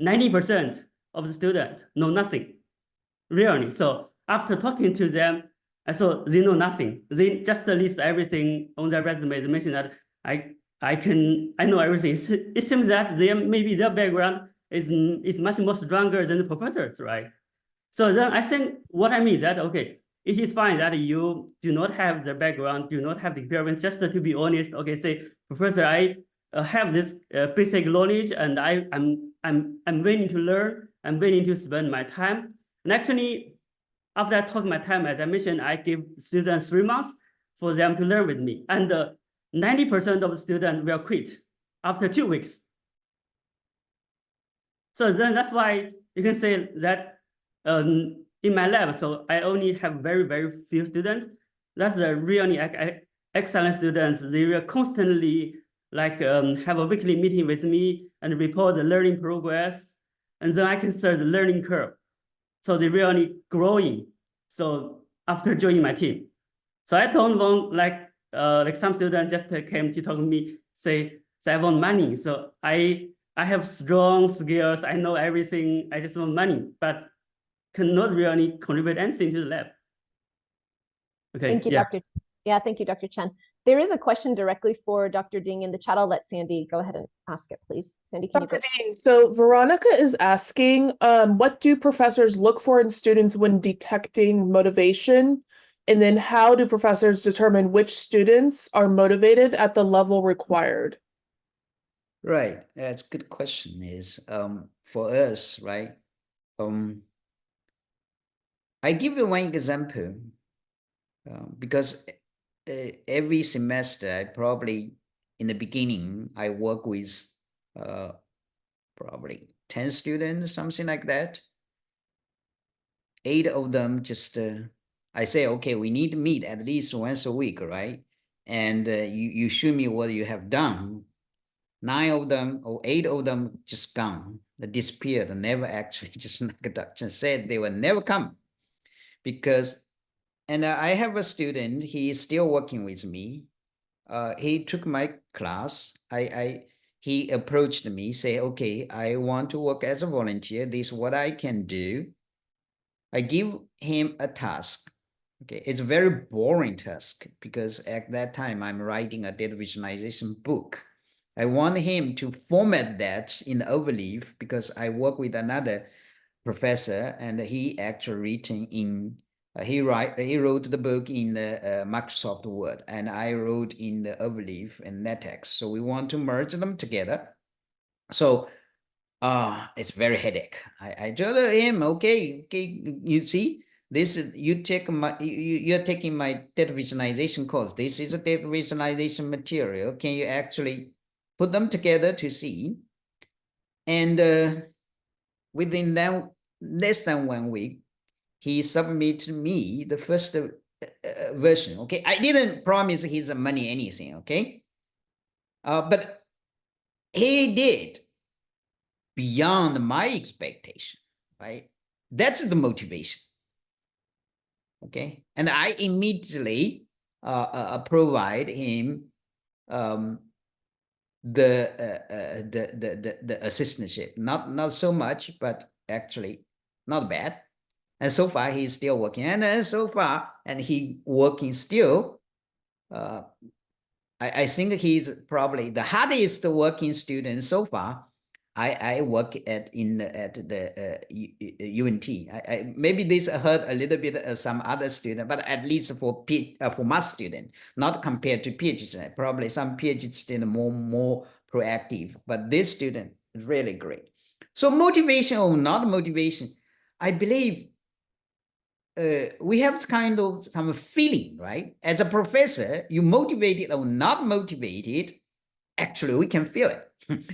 Speaker 4: 90% of the students know nothing, really. So after talking to them, I saw they know nothing. They just list everything on their resume. They mentioned that I know everything. It seems that maybe their background is much more stronger than the professors, right? So then I think what I mean that, okay, it is fine that you do not have the background, do not have the experience, just to be honest, okay, say, Professor, I have this basic knowledge and I'm willing to learn, I'm willing to spend my time. And actually, after I took my time, as I mentioned, I give students 3 months for them to learn with me. And 90% of the students will quit after 2 weeks. So then that's why you can say that in my lab, so I only have very, very few students. That's the really excellent students. They will constantly have a weekly meeting with me and report the learning progress. And then I can see the learning curve. So they're really growing. So after joining my team. So I don't want like some students just came to talk to me, say I want money. So I have strong skills. I know everything. I just want money, but cannot really contribute anything to the lab. Okay.
Speaker 1: Thank you, Dr. Yeah, thank you, Dr. Chen. There is a question directly for Dr. Ding in the chat. I'll let Sandy go ahead and ask it, please. Sandy, can
Speaker 2: Dr.
Speaker 1: you go?
Speaker 2: Ding, so Veronica is asking, what do professors look for in students when detecting motivation? And then how do professors determine which students are motivated at the level required?
Speaker 5: Right, that's a good question. Is for us, right? I give you one example because every semester I probably in the beginning I work with probably 10 students, something like that. 8 of them just I say, okay, we need to meet at least once a week, right? And you show me what you have done. 9 of them or 8 of them just gone, they disappeared, and never actually, just like the doctor said, they will never come. Because, and I have a student, he is still working with me. He took my class. He approached me, say, okay, I want to work as a volunteer. This is what I can do. I give him a task. Okay, it's a very boring task because at that time I'm writing a data visualization book. I want him to format that in Overleaf because I work with another professor and he actually written in he wrote the book in the Microsoft Word, and I wrote in the Overleaf and NetX. So we want to merge them together. So it's very headache. I told him, okay, you see, this is you're taking my data visualization course. This is a data visualization material. Can you actually put them together to see? And within less than 1 week, he submitted me the first version. Okay, I didn't promise his money anything. Okay, but he did beyond my expectation, right? That's the motivation. Okay, and I immediately provide him the assistantship. Not so much, but actually not bad. And so far he's still working, and so far, and he working still. I think he's probably the hardest working student so far. I work at the UNT. Maybe this hurt a little bit some other student, but at least for master student, not compared to PhD student. Probably some PhD student more proactive, but this student is really great. So motivation or not motivation, I believe we have kind of some feeling, right? As a professor, you motivated or not motivated, actually we can feel it.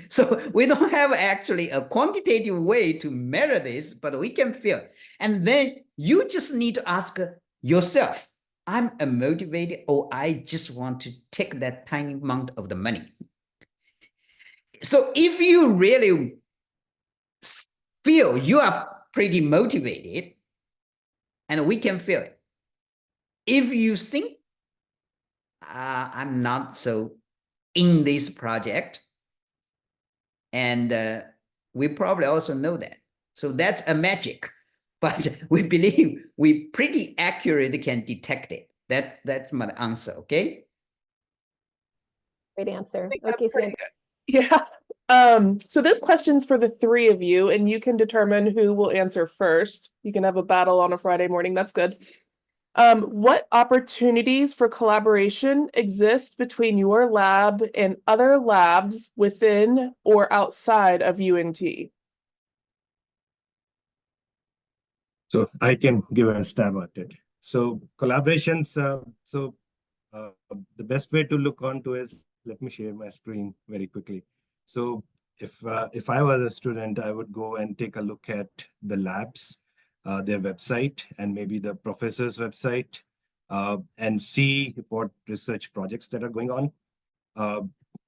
Speaker 5: So we don't have actually a quantitative way to measure this, but we can feel it. And then you just need to ask yourself, I'm motivated or I just want to take that tiny amount of the money. So if you really feel you are pretty motivated, and we can feel it. If you think I'm not so in this project, and we probably also know that. So that's a magic, but we believe we pretty accurately can detect it. That's my answer, okay?
Speaker 1: Great answer.
Speaker 2: That's
Speaker 1: Okay,
Speaker 2: pretty
Speaker 1: Sandy.
Speaker 2: good. Yeah. So this question's for the three of you, and you can determine who will answer first. You can have a battle on a Friday morning. That's good. What opportunities for collaboration exist between your lab and other labs within or outside of UNT?
Speaker 3: So I can give a stab at it. So collaborations, the best way to look onto is, let me share my screen very quickly. So if I was a student, I would go and take a look at the labs, their website, and maybe the professor's website, and see what research projects that are going on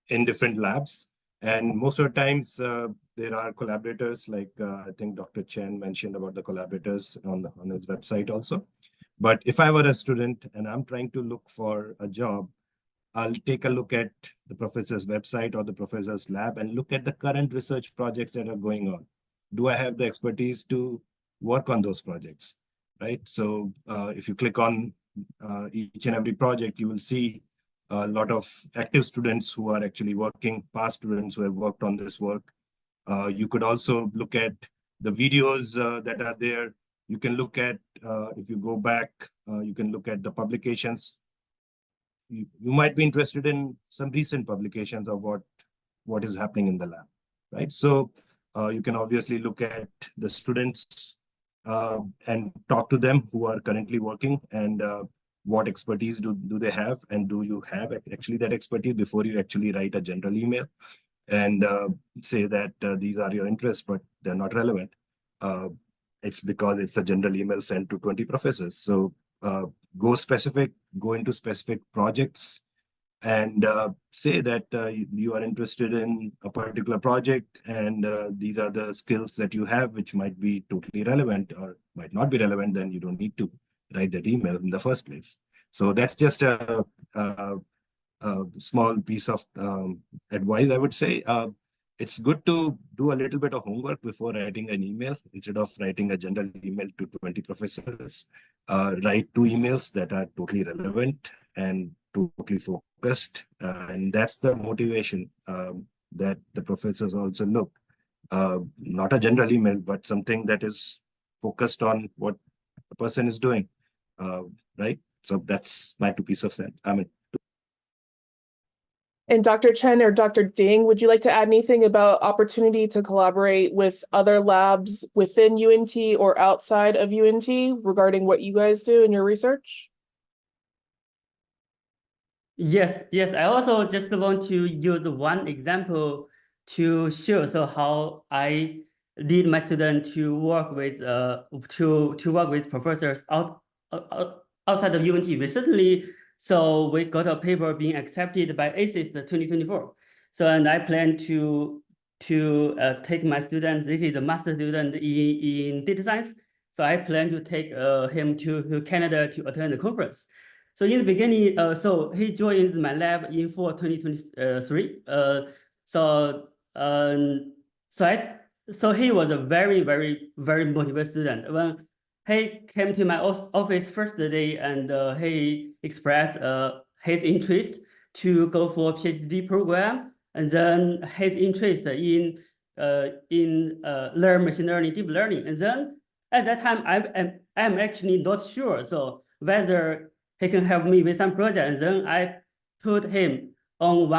Speaker 3: in different labs. And most of the times, there are collaborators, like I think Dr. Chen mentioned about the collaborators on his website also. But if I were a student and I'm trying to look for a job, I'll take a look at the professor's website or the professor's lab and look at the current research projects that are going on. Do I have the expertise to work on those projects, right? So if you click on each and every project, you will see a lot of active students who are actually working, past students who have worked on this work. You could also look at the videos that are there. You can look at, if you go back, you can look at the publications. You might be interested in some recent publications of what is happening in the lab, right? So you can obviously look at the students and talk to them who are currently working, and what expertise do they have, and do you have actually that expertise before you actually write a general email and say that these are your interests, but they're not relevant. It's because it's a general email sent to 20 professors. So go specific, go into specific projects, and say that you are interested in a particular project, and these are the skills that you have, which might be totally relevant or might not be relevant. Then you don't need to write that email in the first place. So that's just a small piece of advice, I would say. It's good to do a little bit of homework before writing an email. Instead of writing a general email to 20 professors, write 2 emails that are totally relevant and totally focused. And that's the motivation that the professors also look. Not a general email, but something that is focused on what the person is doing, right? So that's my 2 pieces of sense.
Speaker 2: And Dr. Chen or Dr. Ding, would you like to add anything about opportunity to collaborate with other labs within UNT or outside of UNT regarding what you guys do in your research?
Speaker 4: Yes. I also just want to use one example to show how I lead my student to work with professors outside of UNT recently. So we got a paper being accepted by ACES 2024. So and I plan to take my student. This is a master student in data science. So I plan to take him to Canada to attend the conference. So in the beginning, so he joined my lab in fall 2023. So he was a very motivated student. When he came to my office first day, and he expressed his interest to go for a PhD program, and then his interest in in learn machine learning, deep learning. And then at that time, I'm actually not sure. So whether he can help me with some project. And then I put him on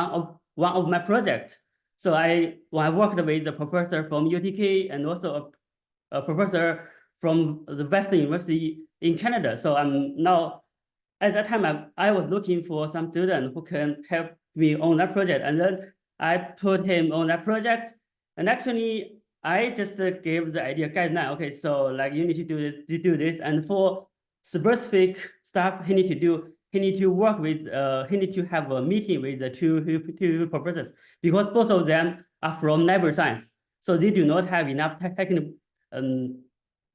Speaker 4: one of my projects. So I worked with a professor from UTK and also a professor from the Western University in Canada. So I'm now, at that time, I was looking for some student who can help me on that project. And then I put him on that project. And actually, I just gave the idea guideline. Okay, so like you need to do this. And for specific stuff he need to work with, he need to have a meeting with the two professors, because both of them are from library science. So they do not have enough technical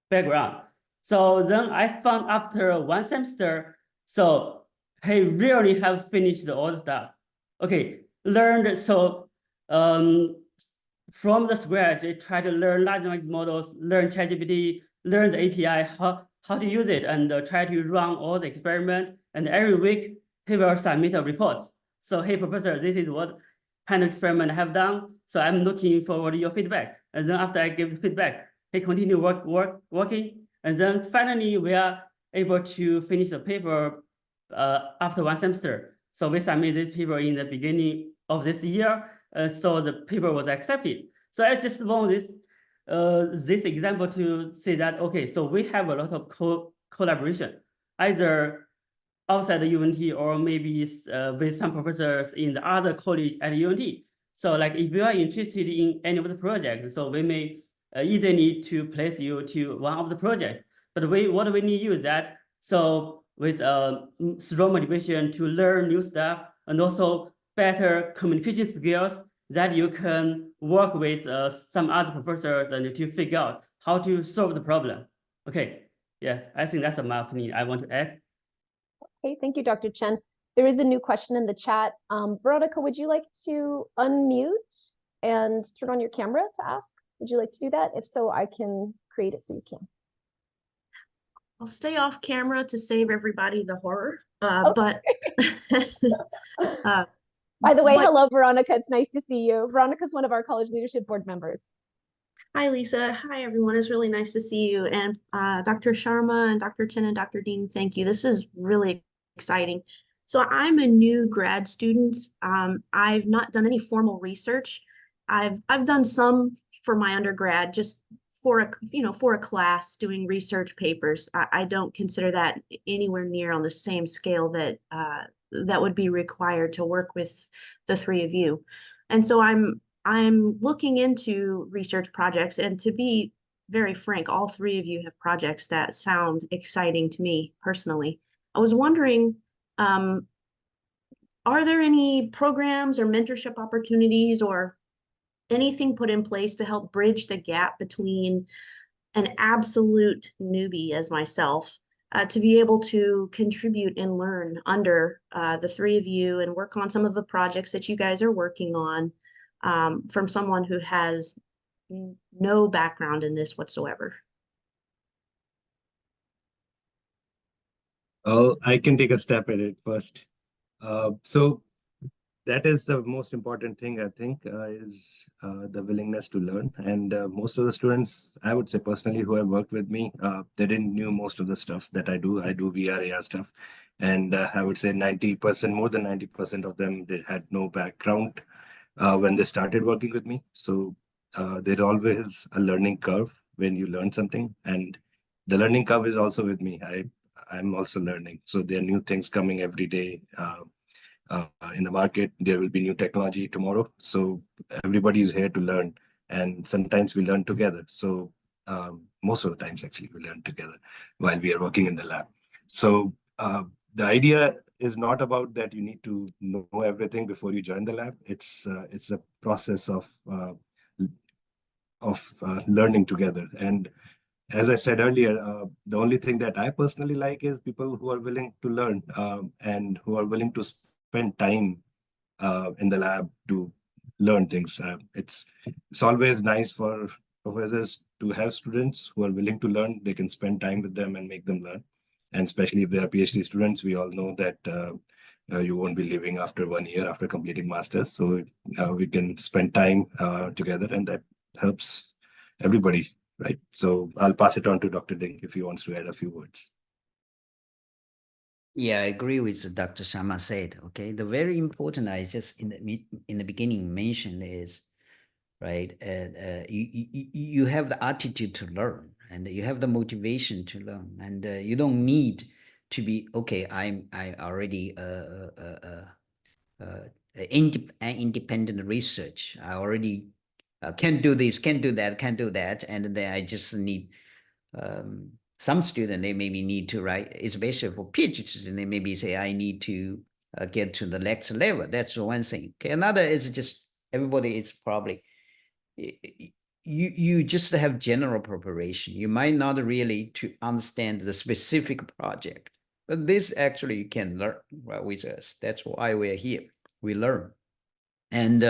Speaker 4: background. So then I found after one semester, so he really have finished all the stuff. Okay, learned, so from the scratch, I try to learn large language models, learn ChatGPT, learn the API, how to use it, and try to run all the experiment. And every week, he will submit a report. So, hey, professor, this is what kind of experiment I have done. So I'm looking forward to your feedback. And then after I give the feedback, he continue working. And then finally, we are able to finish the paper after one semester. So we submitted this paper in the beginning of this year. So the paper was accepted. So I just want this example to say that, okay, so we have a lot of collaboration, either outside the UNT or maybe with some professors in the other college at UNT. So like if you are interested in any of the projects, so we may either need to place you to one of the projects. But what we need you is that, so with strong motivation to learn new stuff and also better communication skills, that you can work with some other professors and to figure out how to solve the problem. Okay, yes, I think that's my opinion I want to add.
Speaker 1: Okay, thank you, Dr. Chen. There is a new question in the chat. Veronica, would you like to unmute and turn on your camera to ask? Would you like to do that? If so, I can create it so you can.
Speaker 6: I'll stay off camera to save everybody the horror.
Speaker 1: Okay.
Speaker 6: But
Speaker 1: by the way, hello, Veronica. It's nice to see you. Veronica's one of our College Leadership Board members.
Speaker 6: Hi, Lisa. Hi, everyone. It's really nice to see you. And Dr. Sharma and Dr. Chen and Dr. Ding, thank you. This is really exciting. So I'm a new grad student. I've not done any formal research. I've done some for my undergrad, just for a class doing research papers. I don't consider that anywhere near on the same scale that that would be required to work with the three of you. And so I'm looking into research projects, and to be very frank, all three of you have projects that sound exciting to me personally. I was wondering, are there any programs or mentorship opportunities or anything put in place to help bridge the gap between an absolute newbie as myself to be able to contribute and learn under the three of you and work on some of the projects that you guys are working on from someone who has no background in this whatsoever?
Speaker 3: Oh, I can take a step at it first. So that is the most important thing, I think, is the willingness to learn. And most of the students, I would say personally, who have worked with me, they didn't knew most of the stuff that I do. I do VR, AR stuff. And I would say 90%, more than 90% of them, they had no background when they started working with me. So there's always a learning curve when you learn something. And the learning curve is also with me. I'm also learning. So there are new things coming every day. In the market, there will be new technology tomorrow. So everybody is here to learn, and sometimes we learn together. So most of the times, actually, we learn together while we are working in the lab. So the idea is not about that you need to know everything before you join the lab. It's a process of learning together. And as I said earlier, the only thing that I personally like is people who are willing to learn and who are willing to spend time in the lab to learn things. It's always nice for professors to have students who are willing to learn. They can spend time with them and make them learn. And especially if they are PhD students, we all know that you won't be leaving after 1 year after completing masters. So we can spend time together, and that helps everybody, right? So I'll pass it on to Dr. Ding if he wants to add a few words.
Speaker 5: Yeah, I agree with Dr. Sharma said. Okay, the very important I just in the beginning mentioned is, right? You have the attitude to learn, and you have the motivation to learn, and you don't need to be okay. I already independent research. I already can do this, can do that, can do that, and then I just need. Some student, they maybe need to write, especially for PhD student, they maybe say, I need to get to the next level. That's one thing. Okay, another is just everybody is probably, you just have general preparation. You might not really to understand the specific project, but this actually you can learn with us. That's why we're here. We learn. And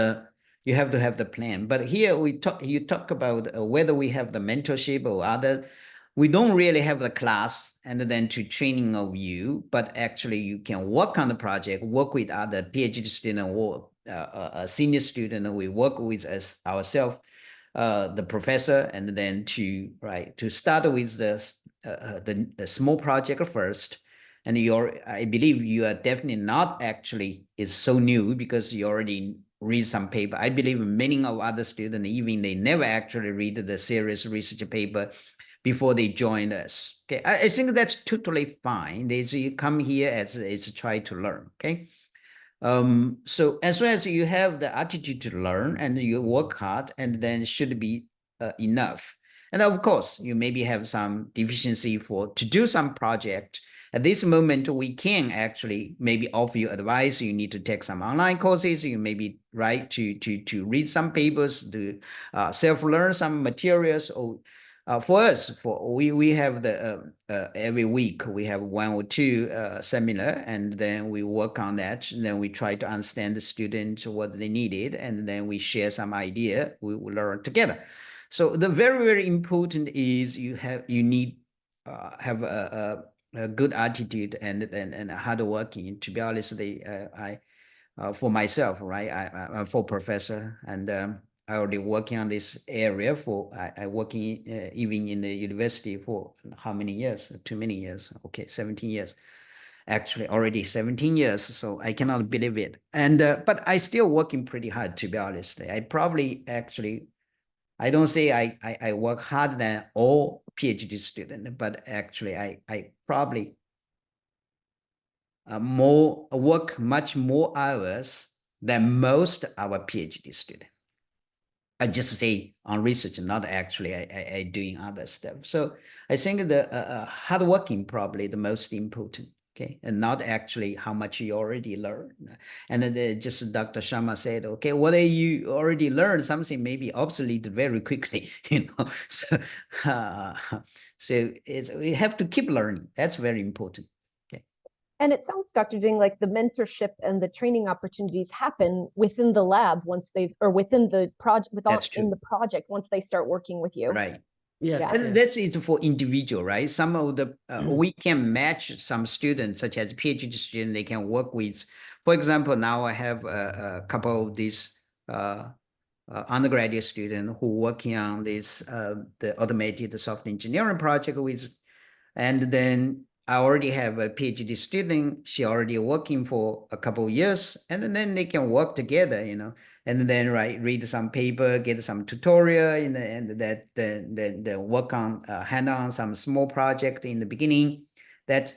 Speaker 5: you have to have the plan. But here you talk about whether we have the mentorship or other. We don't really have the class and then to training of you, but actually you can work on the project, work with other PhD student or a senior student. We work with us ourselves, the professor, and then to start with the small project first. And I believe you are definitely not actually is so new because you already read some paper. I believe many of other students, even they never actually read the serious research paper before they join us. Okay, I think that's totally fine. You come here as try to learn. Okay, so as long as you have the attitude to learn and you work hard, and then should be enough. And of course, you maybe have some deficiency to do some project. At this moment, we can actually maybe offer you advice. You need to take some online courses. You maybe to read some papers, to self-learn some materials. Or for us, we have the every week we have 1 or 2 seminar, and then we work on that. And then we try to understand the students what they needed, and then we share some idea. We will learn together. So the very important is you need have a good attitude and hard working. To be honest, I for myself, right? I'm for professor, and I already working on this area I working even in the university for how many years? Too many years. Okay, 17 years. Actually, already 17 years. So I cannot believe it. And but I still working pretty hard. To be honest, I probably actually. I don't say I work harder than all PhD students, but actually I probably work much more hours than most our PhD students. I just say on research, not actually I doing other stuff. So I think the hard working probably the most important. Okay, and not actually how much you already learned. And then just Dr. Sharma said, okay, what you already learned, something maybe obsolete very quickly, So, so we have to keep learning. That's very important. Okay.
Speaker 1: And it sounds, Dr. Ding, like the mentorship and the training opportunities happen within the lab once or within the project, in the project once they start working with you.
Speaker 5: Right.
Speaker 4: Yes.
Speaker 1: Yeah.
Speaker 5: This is for individual, right? Some of the we can match some students, such as PhD student, they can work with. For example, now I have a couple of these undergraduate students who working on this the automated software engineering project with, and then I already have a PhD student. She already working for a couple of years, and then they can work together, and then read some paper, get some tutorial, and that then work on hand on some small project in the beginning. That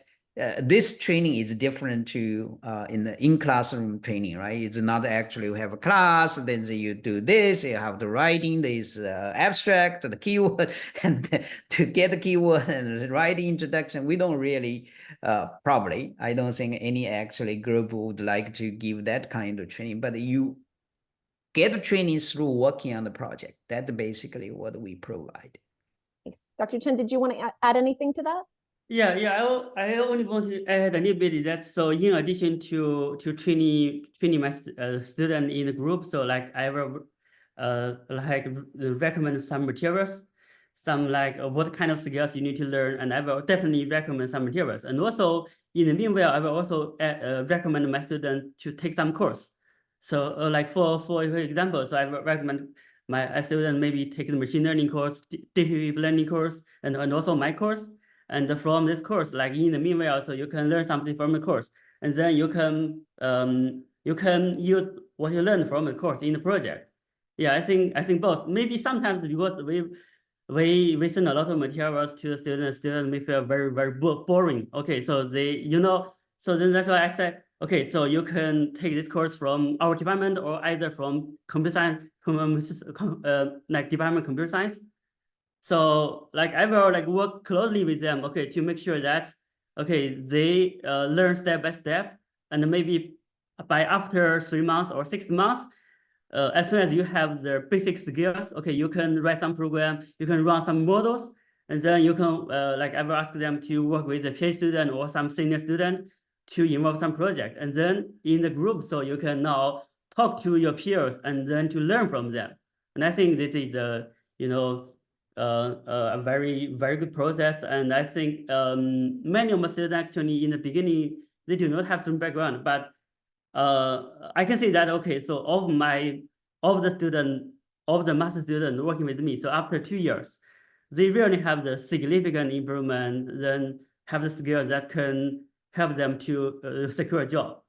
Speaker 5: this training is different to in classroom training, right? It's not actually we have a class, then you do this, you have the writing, this abstract, the keyword, and to get the keyword and write the introduction. We don't really, probably, I don't think any actually group would like to give that kind of training, but you get the training through working on the project. That's basically what we provide.
Speaker 1: Nice. Dr. Chen, did you want to add anything to that?
Speaker 4: Yeah. I only want to add a little bit is that, so in addition to training my student in the group, so like I will recommend some materials, some what kind of skills you need to learn, and I will definitely recommend some materials. And also in the meanwhile, I will also recommend my student to take some course. So like for example, so I will recommend my student maybe take the machine learning course, deep learning course, and also my course. And from this course, like in the meanwhile, so you can learn something from the course, and then you can use what you learned from the course in the project. Yeah, I think both. Maybe sometimes because we send a lot of materials to the students may feel very boring. Okay, so so then that's why I said, okay, so you can take this course from our department or either from computer science, like department computer science. So like I will like work closely with them, okay, to make sure that, okay, they learn step by step, and maybe by after 3 months or 6 months, as soon as you have the basic skills, okay, you can write some program, you can run some models, and then you can like I will ask them to work with a PhD student or some senior student to involve some project, and then in the group, so you can now talk to your peers and then to learn from them. And I think this is a a very good process. And I think many of my students actually in the beginning they do not have some background, but I can say that, okay, so of the master student working with me, so after 2 years, they really have the significant improvement, then have the skills that can help them to secure a job.